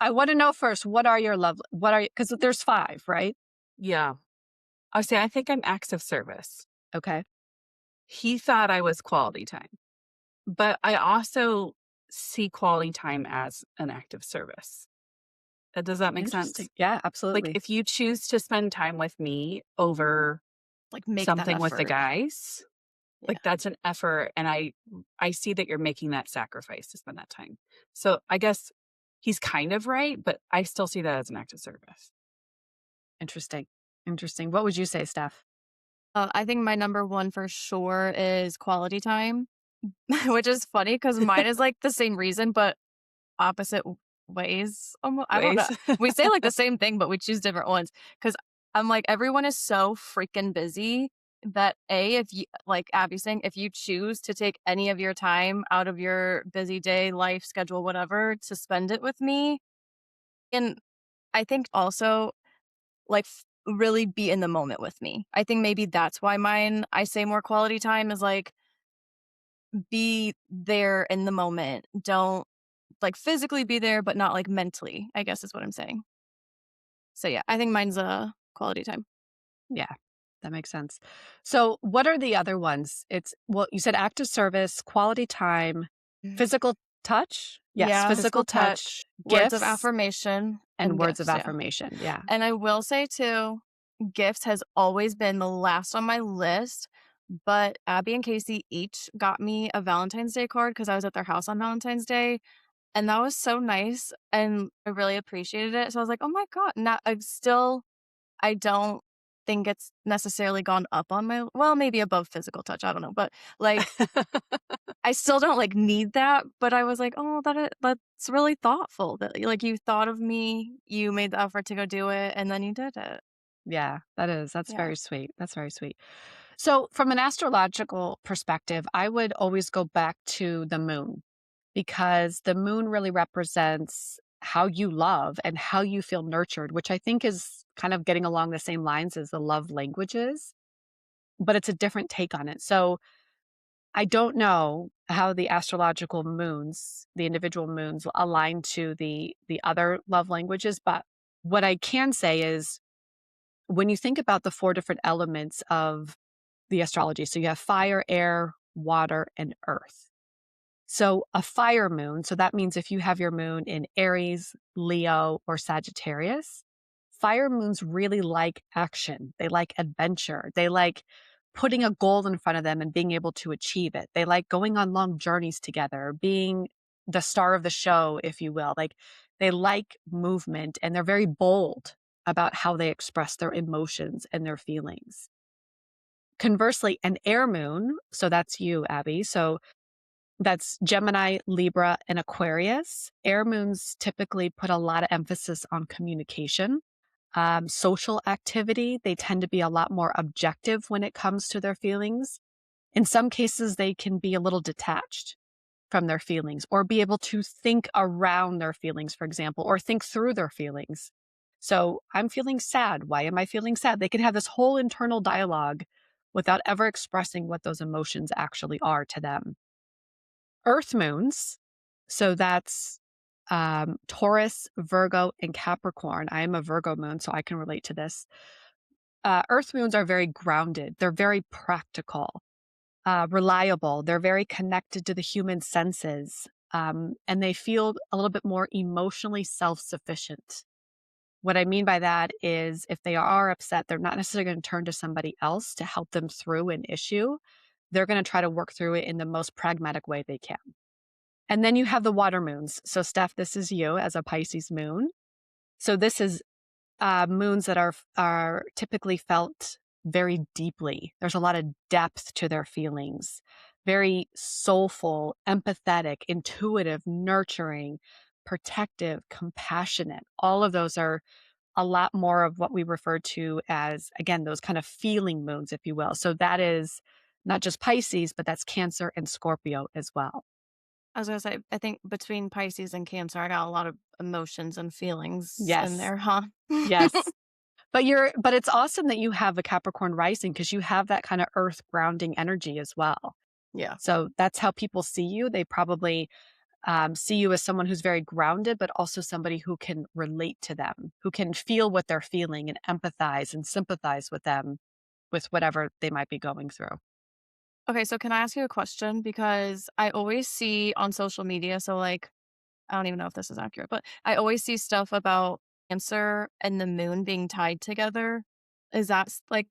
I want to know first, because there's 5, right? Yeah. I think I'm acts of service. Okay. He thought I was quality time, but I also see quality time as an act of service. Does that make Interesting. sense? Yeah, Like absolutely. if you choose to spend time with me over Like make that something with the effort. guys, Yeah. like that's an effort, and I see that you're making that sacrifice to spend that time. So I guess he's kind of right, but I still see that as an act of service. Interesting. Interesting. What would you say, Steph? I think my number one for sure is quality time, which is funny because mine is like the same reason, but opposite ways. I don't know. Ways. We say like the same thing, but we choose different ones. Because I'm like, everyone is so freaking busy that if you, like Abby's saying, if you choose to take any of your time out of your busy day, life, schedule, whatever, to spend it with me. And I think also like really be in the moment with me. I think maybe that's why I say more quality time is like be there in the moment. Don't like physically be there, but not like mentally, I guess is what I'm saying. So yeah, I think mine's a quality time. Yeah, that makes sense. So, what are the other ones? You said active service, quality time, Mhm. physical touch. Yes, Yeah. physical Physical touch, touch. Words of gifts, affirmation and and words of gifts. Yeah. affirmation. Yeah. And I will say too, gifts has always been the last on my list. But Abby and Casey each got me a Valentine's Day card because I was at their house on Valentine's Day. And that was so nice. And I really appreciated it. So I was like, oh my God. Now I don't think it's necessarily gone up on well, maybe above physical touch. I don't know. But like, I still don't like need that. But I was like, oh, that's really thoughtful that like you thought of me, you made the effort to go do it, and then you did it. Yeah, that is. That's Yeah. very sweet. That's very sweet. So, from an astrological perspective, I would always go back to the moon because the moon really represents how you love and how you feel nurtured, which I think is kind of getting along the same lines as the love languages, but it's a different take on it. So, I don't know how the astrological moons, the individual moons align to the other love languages, but what I can say is when you think about the 4 different elements of the astrology, so you have fire, air, water, and earth. So a fire moon, so that means if you have your moon in Aries, Leo, or Sagittarius, fire moons really like action. They like adventure. They like putting a goal in front of them and being able to achieve it. They like going on long journeys together, being the star of the show, if you will. Like they like movement and they're very bold about how they express their emotions and their feelings. Conversely, an air moon, so that's you, Abby. So that's Gemini, Libra, and Aquarius. Air moons typically put a lot of emphasis on communication, social activity. They tend to be a lot more objective when it comes to their feelings. In some cases, they can be a little detached from their feelings or be able to think around their feelings, for example, or think through their feelings. So I'm feeling sad. Why am I feeling sad? They can have this whole internal dialogue without ever expressing what those emotions actually are to them. Earth moons, so that's Taurus, Virgo, and Capricorn. I am a Virgo moon, so I can relate to this. Earth moons are very grounded. They're very practical, reliable. They're very connected to the human senses, and they feel a little bit more emotionally self-sufficient. What I mean by that is if they are upset, they're not necessarily going to turn to somebody else to help them through an issue. They're going to try to work through it in the most pragmatic way they can. And then you have the water moons. So, Steph, this is you as a Pisces moon. So this is moons that are typically felt very deeply. There's a lot of depth to their feelings, very soulful, empathetic, intuitive, nurturing, protective, compassionate. All of those are a lot more of what we refer to as, again, those kind of feeling moons, if you will. So that is not just Pisces, but that's Cancer and Scorpio as well. I was gonna say, I think between Pisces and Cancer, I got a lot of emotions and feelings in Yes. there, huh? Yes. But it's awesome that you have a Capricorn rising because you have that kind of earth grounding energy as well. Yeah. So that's how people see you. They probably see you as someone who's very grounded, but also somebody who can relate to them, who can feel what they're feeling and empathize and sympathize with them with whatever they might be going through. Okay, so can I ask you a question? Because I always see on social media, so like, I don't even know if this is accurate, but I always see stuff about Cancer and the moon being tied together. Is that like,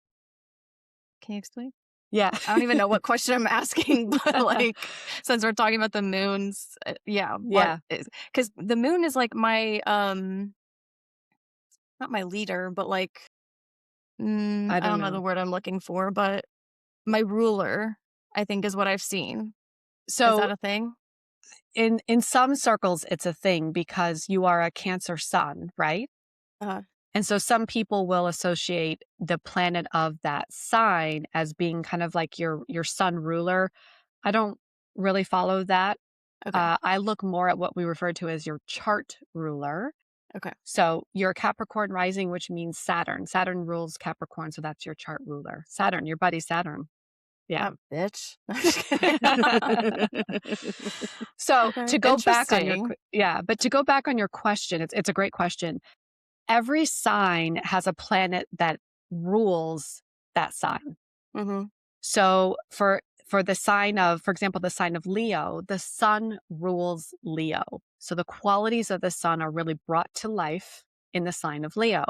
can you explain? Yeah. I don't even know what question I'm asking, but like, since we're talking about the moons, yeah, what Yeah. is, because the moon is like my, not my leader, but like, I I don't don't know the know. word I'm looking for, but my ruler, I think is what I've seen. Is So that a thing? in some circles, it's a thing because you are a Cancer sun, right? Uh, And so some people will associate the planet of that sign as being kind of like your sun ruler. I don't really follow that. okay, I look more at what we refer to as your chart ruler. okay. So you're Capricorn rising, which means Saturn. Saturn rules Capricorn, so that's your chart ruler. Saturn, your buddy Saturn. Yeah. Bitch. I'm just kidding. So Okay, to go back on your interesting. but to go back on your question, it's a great question. Every sign has a planet that rules that sign. Mhm, So for the sign of, for example, the sign of Leo, the sun rules Leo. So the qualities of the sun are really brought to life in the sign of Leo.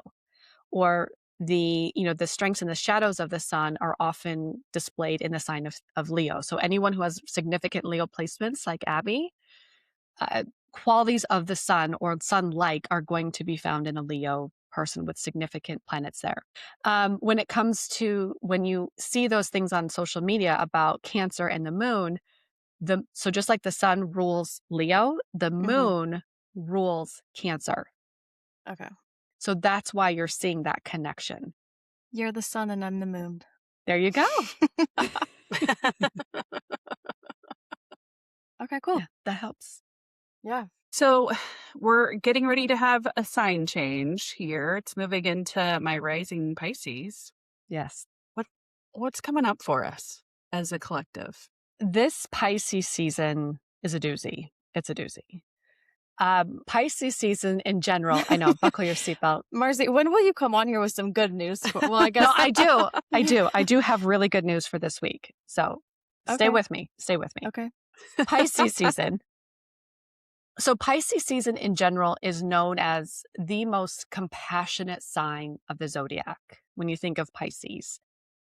Or the strengths and the shadows of the sun are often displayed in the sign of Leo. So anyone who has significant Leo placements like Abby, uh, qualities of the sun or sun-like are going to be found in a Leo person with significant planets there. When it comes to when you see those things on social media about Cancer and the moon, so just like the sun rules Leo, the mhm, moon rules Cancer. okay. So that's why you're seeing that connection. You're the sun and I'm the moon. There you go. Okay, cool. Yeah, that helps. Yeah. So we're getting ready to have a sign change here. It's moving into my rising Pisces. Yes. What what's coming up for us as a collective? This Pisces season is a doozy. It's a doozy. Pisces season in general, I know, buckle your seatbelt. Marcy, when will you come on here with some good news? Well, I No, guess. I do. I do. I do have really good news for this week. So stay Okay. with me. Stay with me. Okay. Pisces season. So Pisces season in general is known as the most compassionate sign of the zodiac when you think of Pisces.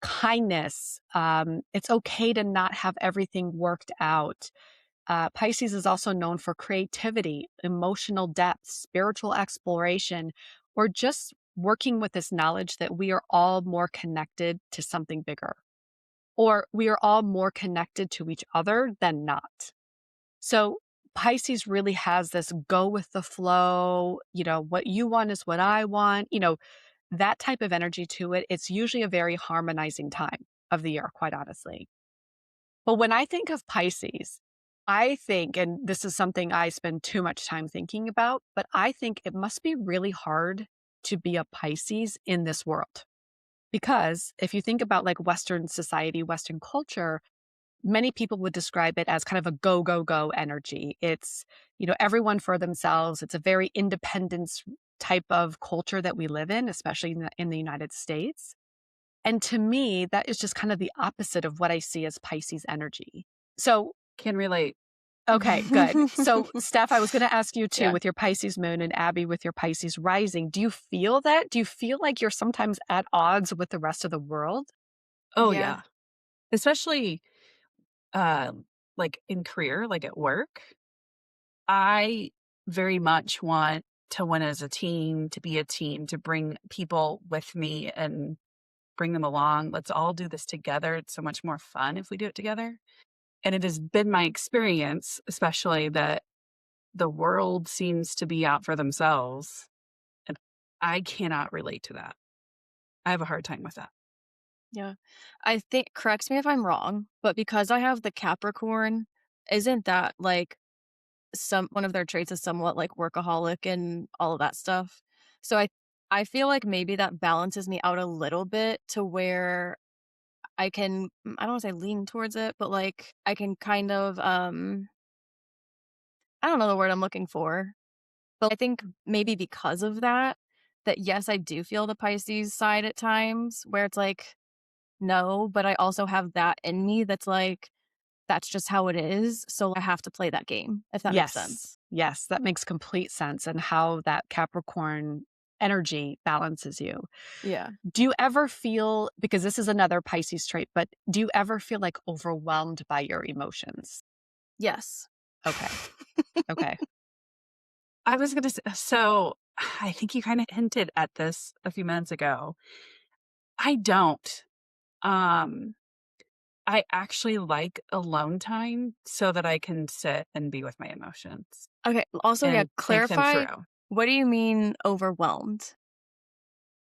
Kindness. It's okay to not have everything worked out. Pisces is also known for creativity, emotional depth, spiritual exploration, or just working with this knowledge that we are all more connected to something bigger, or we are all more connected to each other than not. So Pisces really has this go with the flow, what you want is what I want, that type of energy to it. It's usually a very harmonizing time of the year, quite honestly. But when I think of Pisces, I think, and this is something I spend too much time thinking about, but I think it must be really hard to be a Pisces in this world Because if you think about like Western society, Western culture, many people would describe it as kind of a go, go, go energy. It's, everyone for themselves. It's a very independence type of culture that we live in, especially in the United States. And to me, that is just kind of the opposite of what I see as Pisces energy. So, Can relate. okay, good. So, Steph, I was going to ask you too, Yeah. with your Pisces moon, and Abby with your Pisces rising, do you feel that? Do you feel like you're sometimes at odds with the rest of the world? Oh, Yeah. yeah. Especially, uh, like in career, like at work. I very much want to win as a team, to be a team, to bring people with me and bring them along. Let's all do this together. It's so much more fun if we do it together. And it has been my experience, especially that the world seems to be out for themselves. And I cannot relate to that. I have a hard time with that. Yeah. I think corrects me if I'm wrong, but because I have the Capricorn, isn't that like some one of their traits is somewhat like workaholic and all of that stuff? So I feel like maybe that balances me out a little bit to where I can I don't want to say lean towards it, but like I can kind of I don't know the word I'm looking for. But I think maybe because of that, that yes, I do feel the Pisces side at times where it's like, no, but I also have that in me that's like, that's just how it is. So I have to play that game, if that makes Yes. sense. Yes, that makes complete sense and how that Capricorn energy balances you. Yeah. Do you ever feel, because this is another Pisces trait, but do you ever feel like overwhelmed by your emotions? Yes. Okay. Okay. I was going to say, so I think you kind of hinted at this a few minutes ago. I don't. Um, I actually like alone time so that I can sit and be with my emotions Okay. Also, yeah, and think them clarify. through. What do you mean overwhelmed?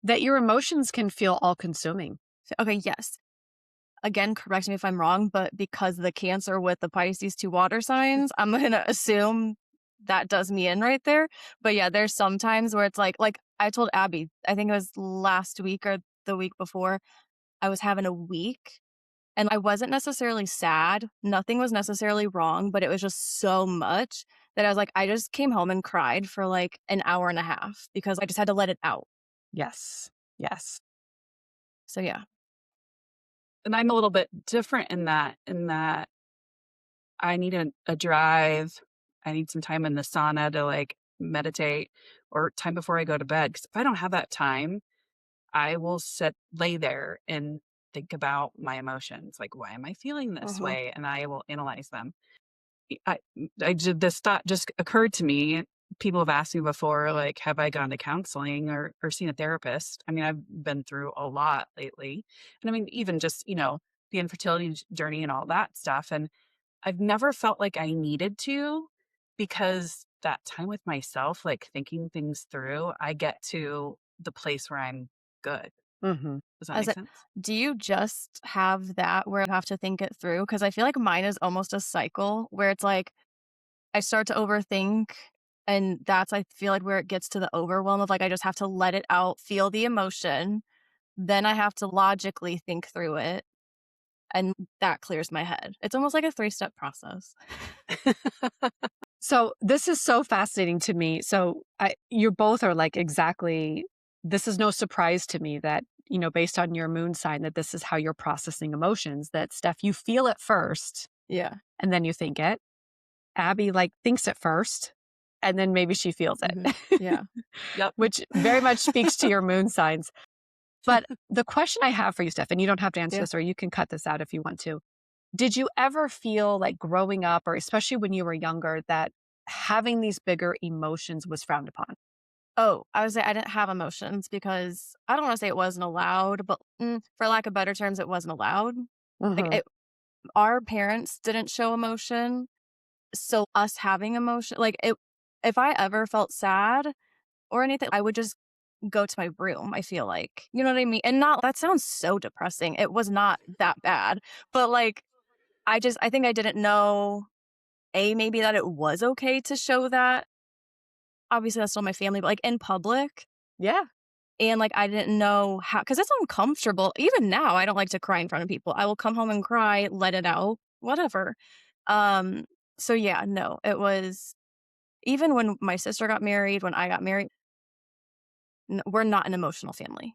That your emotions can feel all consuming. Okay. Yes. Again, correct me if I'm wrong, but because the Cancer with the Pisces two water signs, I'm going to assume that does me in right there. But yeah, there's some times where it's like I told Abby, I think it was last week or the week before, I was having a week and I wasn't necessarily sad. Nothing was necessarily wrong, but it was just so much that I was like, I just came home and cried for like an hour and a half because I just had to let it out. Yes. Yes. So yeah. And I'm a little bit different in that I need a drive. I need some time in the sauna to like meditate or time before I go to bed. Because if I don't have that time, I will lay there and think about my emotions. Like, why am I feeling this Uh-huh. way? And I will analyze them. I, this thought just occurred to me. People have asked me before, like, have I gone to counseling or seen a therapist? I mean, I've been through a lot lately. And I mean, even just, the infertility journey and all that stuff. And I've never felt like I needed to because that time with myself, like thinking things through, I get to the place where I'm good. Hmm. Does that As make a sense? do you just have that where you have to think it through? Because I feel like mine is almost a cycle where it's like I start to overthink, and that's I feel like where it gets to the overwhelm of like I just have to let it out, feel the emotion, then I have to logically think through it, and that clears my head. It's almost like a three-step process. So this is so fascinating to me. So you both are like exactly, this is no surprise to me that, based on your moon sign, that this is how you're processing emotions, that Steph, you feel it first Yeah. and then you think it. Abby like thinks it first and then maybe she feels Mhm. it, Yeah. Yep. which very much speaks to your moon signs. But the question I have for you, Steph, and you don't have to answer Yeah. this or you can cut this out if you want to. Did you ever feel like growing up, or especially when you were younger, that having these bigger emotions was frowned upon? Oh, I would say I didn't have emotions because I don't wanna say it wasn't allowed, but, for lack of better terms, it wasn't allowed. Like, Hmm. it our parents didn't show emotion. So us having emotion like, if I ever felt sad or anything, I would just go to my room, I feel like. You know what I mean? And not that sounds so depressing. It was not that bad. But, like, I think I didn't know, maybe that it was okay to show that. Obviously, that's still my family, but, like, in public, Yeah. And, like, I didn't know how, because it's uncomfortable. Even now, I don't like to cry in front of people. I will come home and cry, let it out, whatever. Um, so yeah, no, it was even when my sister got married, when I got married, we're not an emotional family.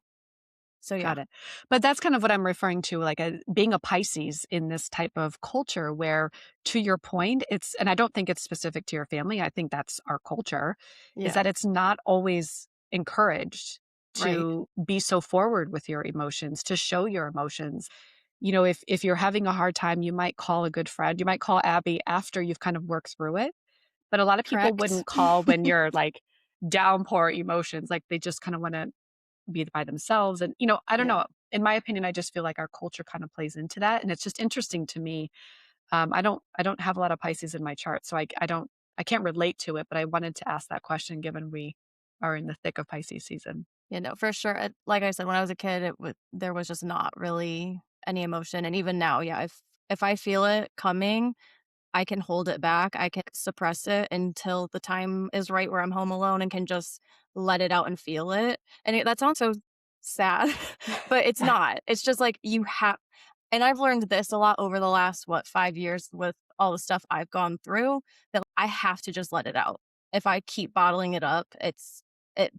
So yeah, Got it. But that's kind of what I'm referring to, like being a Pisces in this type of culture where, to your point, and I don't think it's specific to your family. I think that's our culture, is yeah, that it's not always encouraged right, to be so forward with your emotions, to show your emotions. If you're having a hard time, you might call a good friend, you might call Abby after you've kind of worked through it. But a lot of people correct. wouldn't call when you're like downpour emotions, like they just kind of want to be by themselves. And, I don't Yeah, know. In my opinion, I just feel like our culture kind of plays into that. And it's just interesting to me. I don't have a lot of Pisces in my chart, so I can't relate to it, but I wanted to ask that question given we are in the thick of Pisces season. no, for sure. Like I said, when I was a kid, there was just not really any emotion, and even now, yeah, if I feel it coming, I can hold it back. I can suppress it until the time is right where I'm home alone and can just let it out and feel it. And that sounds so sad, but it's not. It's just like you have, and I've learned this a lot over the last, 5 years with all the stuff I've gone through, that I have to just let it out. If I keep bottling it up, it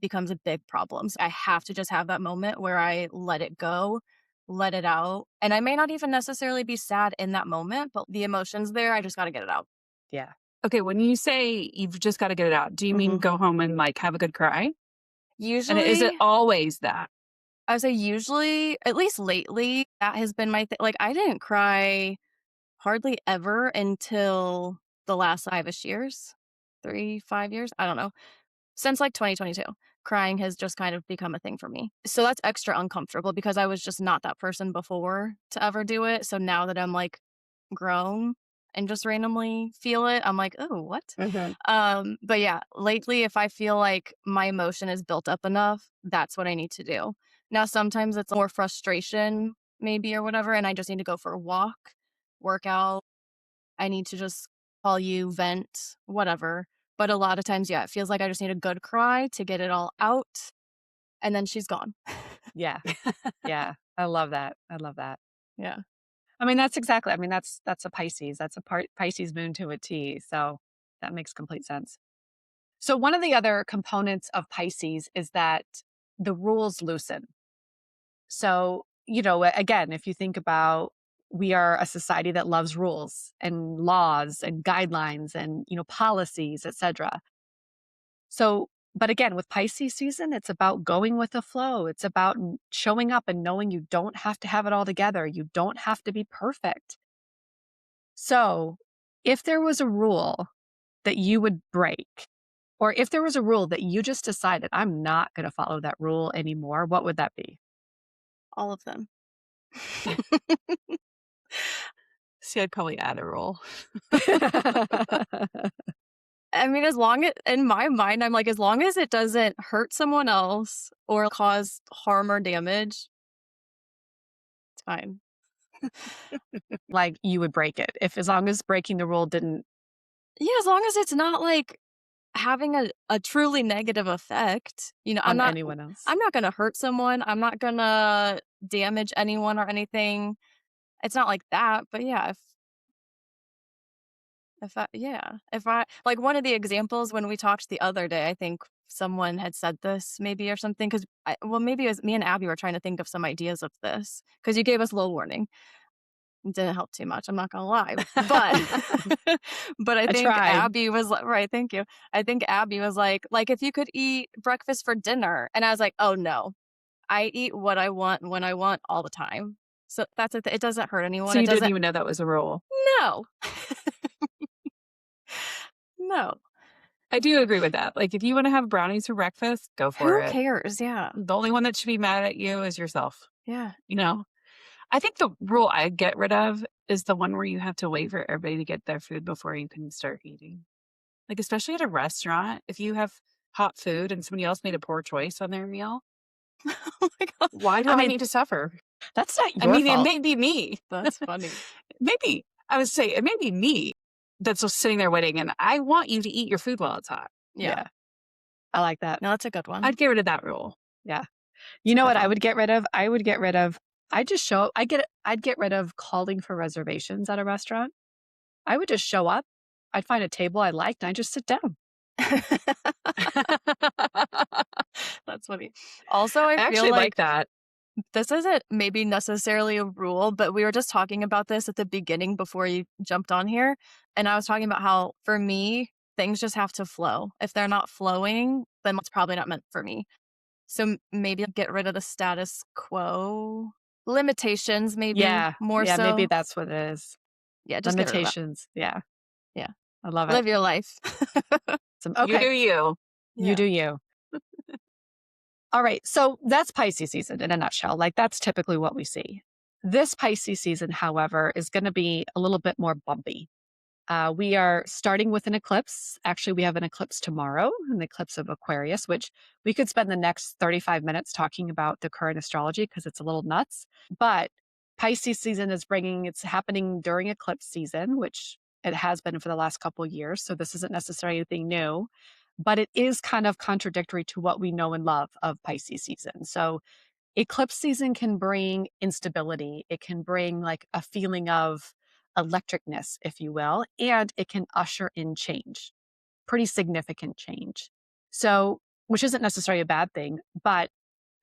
becomes a big problem. So I have to just have that moment where I let it go, let it out. And I may not even necessarily be sad in that moment, but the emotions there, I just got to get it out. Yeah. Okay, when you say you've just got to get it out, do you mean Hmm. go home and like have a good cry? And is it Usually, always that? I would say usually, at least lately, that has been my thing. Like, I didn't cry hardly ever until the last 5-ish years, 3, 5 years. I don't know. Since like 2022, crying has just kind of become a thing for me. So that's extra uncomfortable because I was just not that person before to ever do it. So now that I'm like grown and just randomly feel it, I'm like, oh, what? Hmm. But yeah, lately, if I feel like my emotion is built up enough, that's what I need to do. Now, sometimes it's more frustration, maybe, or whatever, and I just need to go for a walk, work out. I need to just call you, vent, whatever. But a lot of times, yeah, it feels like I just need a good cry to get it all out, and then she's gone. Yeah. Yeah. I love that. I love that. Yeah. I mean, that's a Pisces. That's a Pisces moon to a T. So that makes complete sense. So one of the other components of Pisces is that the rules loosen. So, again, if you think about, we are a society that loves rules and laws and guidelines and, policies, etc. So, but again, with Pisces season, it's about going with the flow. It's about showing up and knowing you don't have to have it all together. You don't have to be perfect. So, if there was a rule that you would break, or if there was a rule that you just decided, I'm not going to follow that rule anymore, what would that be? All of them. See, I'd probably add a roll. I mean, as long as in my mind, I'm like, as long as it doesn't hurt someone else or cause harm or damage, it's fine. Like, you would break it if, as long as breaking the rule didn't. Yeah, as long as it's not like having a truly negative effect. On anyone else. I'm not gonna hurt someone. I'm not gonna damage anyone or anything. It's not like that, but yeah, if I like one of the examples when we talked the other day, I think someone had said this maybe or something because well, maybe it was me and Abby were trying to think of some ideas of this because you gave us a little warning. It didn't help too much. I'm not gonna lie, but but I I think tried. Abby was right. Thank you. I think Abby was like if you could eat breakfast for dinner, and I was like, oh no, I eat what I want when I want all the time. So that's it. It doesn't hurt anyone. So It you didn't doesn't. even know that was a rule. No, no. I do agree with that. Like, if you want to have brownies for breakfast, go for Who it. cares? Yeah. The only one that should be mad at you is yourself. Yeah. You know, I think the rule I get rid of is the one where you have to wait for everybody to get their food before you can start eating. Like, especially at a restaurant, if you have hot food and somebody else made a poor choice on their meal, Oh my god. why do I I mean, need to suffer? that's not I your mean, it fault. may be me. That's funny. Maybe I would say it may be me that's just sitting there waiting, and I want you to eat your food while it's hot. Yeah. Yeah. I like that. No, that's a good one. I'd get rid of that rule. Yeah. You know Super what I fun. would get rid of? I'd get rid of calling for reservations at a restaurant. I would just show up. I'd find a table I liked and I'd just sit down. That's funny. Also, I I feel actually like like that. this isn't maybe necessarily a rule, but we were just talking about this at the beginning before you jumped on here. And I was talking about how, for me, things just have to flow. If they're not flowing, then it's probably not meant for me. So maybe get rid of the status quo limitations, maybe Yeah. more Yeah. Maybe so. that's what it is. Yeah, just get rid of that. Limitations. Yeah. Yeah. I love it. Live your life. You do Okay. you. You Yeah. do you. All right. So that's Pisces season in a nutshell. Like that's typically what we see. This Pisces season, however, is going to be a little bit more bumpy. We are starting with an eclipse. Actually, we have an eclipse tomorrow, an eclipse of Aquarius, which we could spend the next 35 minutes talking about the current astrology because it's a little nuts. But Pisces season it's happening during eclipse season, which it has been for the last couple of years. So this isn't necessarily anything new, but it is kind of contradictory to what we know and love of Pisces season. So eclipse season can bring instability. It can bring like a feeling of electricness, if you will, and it can usher in change, pretty significant change. So, which isn't necessarily a bad thing, but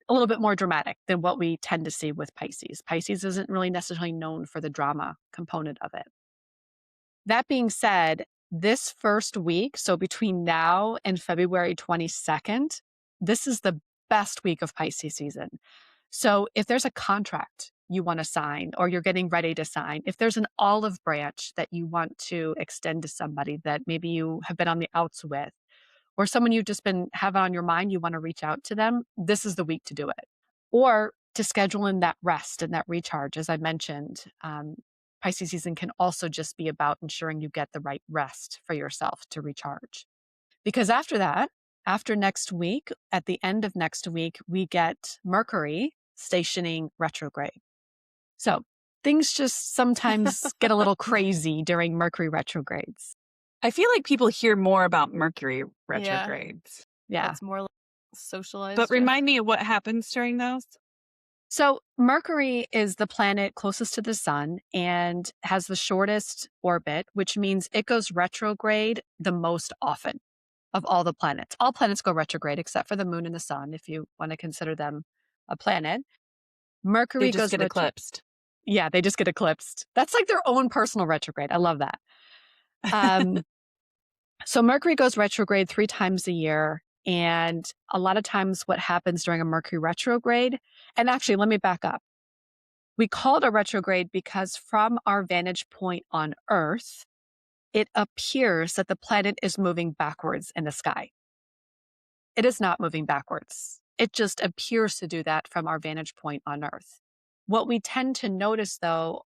a little bit more dramatic than what we tend to see with Pisces. Pisces isn't really necessarily known for the drama component of it. That being said, this first week, so between now and February 22nd, this is the best week of Pisces season. So if there's a contract you want to sign or you're getting ready to sign, if there's an olive branch that you want to extend to somebody that maybe you have been on the outs with, or someone you've just been have on your mind, you want to reach out to them, this is the week to do it. Or to schedule in that rest and that recharge, as I mentioned. Pisces season can also just be about ensuring you get the right rest for yourself to recharge. Because after that, after next week, at the end of next week, we get Mercury stationing retrograde. So things just sometimes get a little crazy during Mercury retrogrades. I feel like people hear more about Mercury Yeah. retrogrades. Yeah. That's more like socialized. But Yeah. remind me of what happens during those. So Mercury is the planet closest to the sun and has the shortest orbit, which means it goes retrograde the most often of all the planets. All planets go retrograde except for the moon and the sun, if you want to consider them a planet. They Mercury just goes get eclipsed. Yeah, they just get eclipsed. That's like their own personal retrograde. I love that. So Mercury goes retrograde 3 times a year. And a lot of times what happens during a Mercury retrograde, and actually, let me back up. We call it a retrograde because from our vantage point on Earth, it appears that the planet is moving backwards in the sky. It is not moving backwards. It just appears to do that from our vantage point on Earth. What we tend to notice, though,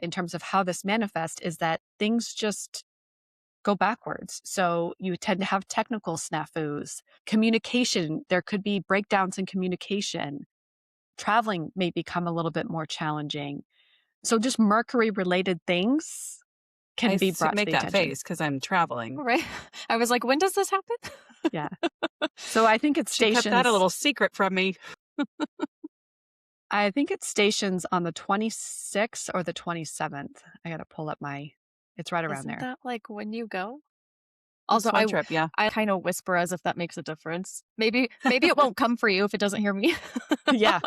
in terms of how this manifests, is that things just go backwards. So you tend to have technical snafus, communication. There could be breakdowns in communication. Traveling may become a little bit more challenging. So just Mercury related things can be brought to make the that attention. face because I'm traveling. Right. I was like, when does this happen? Yeah. So I think it's She kept stations. that a little secret from me. I think it stations on the 26th or the 27th. I got to pull up it's right around Isn't there. that like when you go? Also, Also, trip, yeah. I kind of whisper as if that makes a difference. Maybe it won't come for you if it doesn't hear me. Yeah.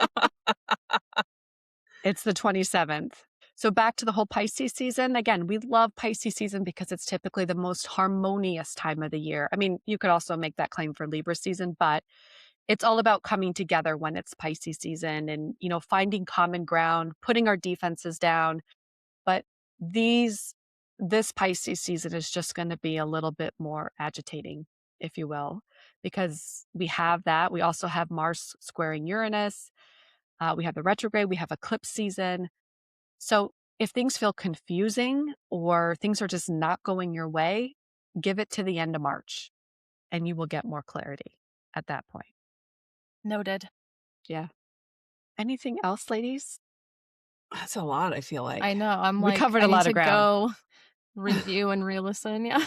It's the 27th. So back to the whole Pisces season. Again, we love Pisces season because it's typically the most harmonious time of the year. I mean, you could also make that claim for Libra season, but it's all about coming together when it's Pisces season and, finding common ground, putting our defenses down. But this Pisces season is just going to be a little bit more agitating, if you will, because we have that. We also have Mars squaring Uranus. We have the retrograde. We have eclipse season. So if things feel confusing or things are just not going your way, give it to the end of March and you will get more clarity at that point. Noted. Yeah. Anything else, ladies? That's a lot, I feel like. I know. I'm We like, covered I a need lot to of ground. go review and re-listen. Yeah.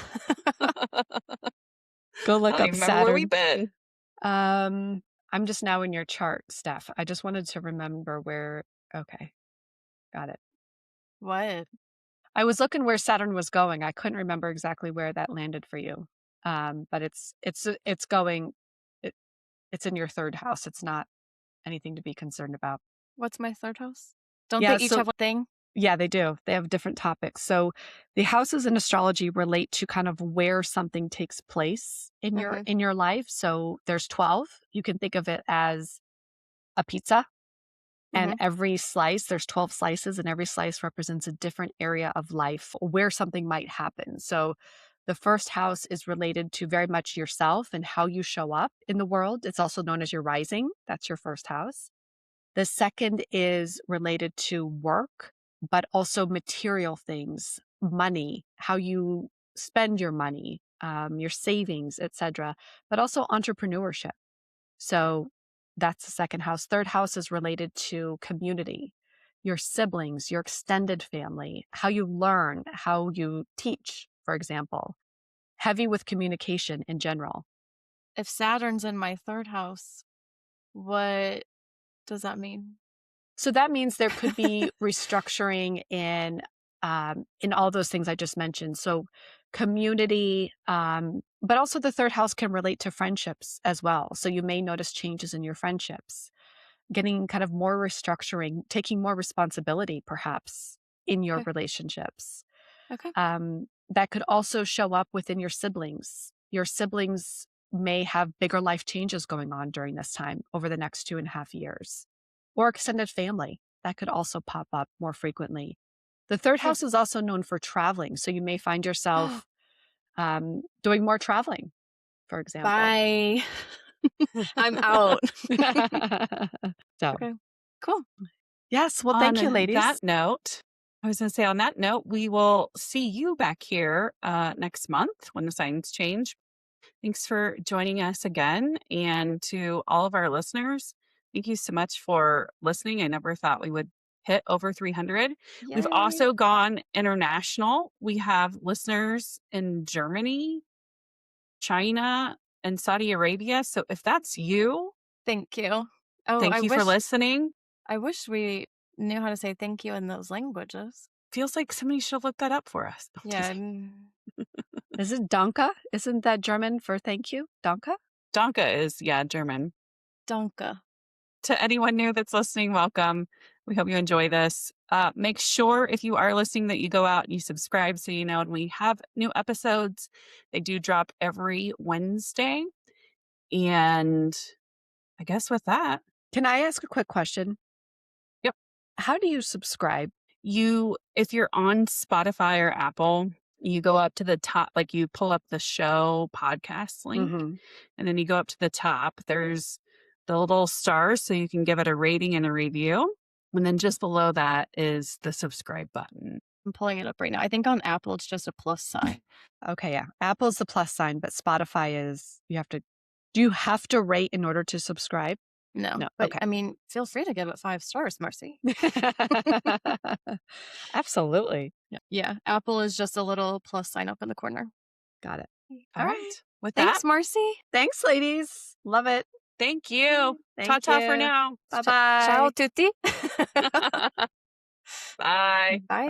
Go look up Remember where we've Saturn. been. I'm just now in your chart, Steph. I just wanted to remember where. Okay, got it. What? I was looking where Saturn was going. I couldn't remember exactly where that landed for you. But it's going. It, it's in your third house. It's not anything to be concerned about. What's my third house? Don't they Yeah. each So have a thing? yeah, they do. They have different topics. So the houses in astrology relate to kind of where something takes place Mhm. in your life. So there's 12. You can think of it as a pizza. And Mhm. every slice, there's 12 slices, and every slice represents a different area of life where something might happen. So the first house is related to very much yourself and how you show up in the world. It's also known as your rising. That's your first house. The second is related to work, but also material things, money, how you spend your money, your savings, etc., but also entrepreneurship. So that's the second house. Third house is related to community, your siblings, your extended family, how you learn, how you teach, for example. Heavy with communication in general. If Saturn's in my third house, what does that mean? So that means there could be restructuring in all those things I just mentioned. So community, but also the third house can relate to friendships as well. So you may notice changes in your friendships, getting kind of more restructuring, taking more responsibility, perhaps in your Okay. relationships. Okay. That could also show up within your siblings. Your siblings may have bigger life changes going on during this time over the next 2.5 years, or extended family. That could also pop up more frequently. The third Okay. house is also known for traveling. So you may find yourself doing more traveling, for example. Bye. I'm out. So, Okay. Cool. yes. Well, thank you, On ladies. that note, I was going to say, on that note, we will see you back here next month when the signs change. Thanks for joining us again. And to all of our listeners, thank you so much for listening. I never thought we would hit over 300. We've Yay. also gone international. We have listeners in Germany, China, and Saudi Arabia. So if that's you, Thank you. Oh, thank you for listening. I wish we knew how to say thank you in those languages. Feels like somebody should look that up for us. No, Yeah. Is it Danke? Isn't that German for thank you? Danke? Danke is, German. Danke. To anyone new that's listening, welcome. We hope you enjoy this. Make sure if you are listening that you go out and you subscribe so you know when we have new episodes. They do drop every Wednesday. And I guess with that, Can I ask a quick question? Yep. How do you subscribe? if you're on Spotify or Apple, you go up to the top, like you pull up the show podcast link, and then you go up to the top. There's the little stars, so you can give it a rating and a review. And then just below that is the subscribe button. I'm pulling it up right now. I think on Apple it's just a plus sign. Okay, yeah. Apple's the plus sign, but Spotify is do you have to rate in order to subscribe? No. No. But Okay. I mean, feel free to give it 5 stars, Marci. Absolutely. Yeah. Apple is just a little plus sign up in the corner. Got it. All right. With Thanks, that, Marci. Thanks, ladies. Love it. thank you. Thank Ta-ta for you. now. Bye-bye. Ciao tutti. Bye. Bye. Bye.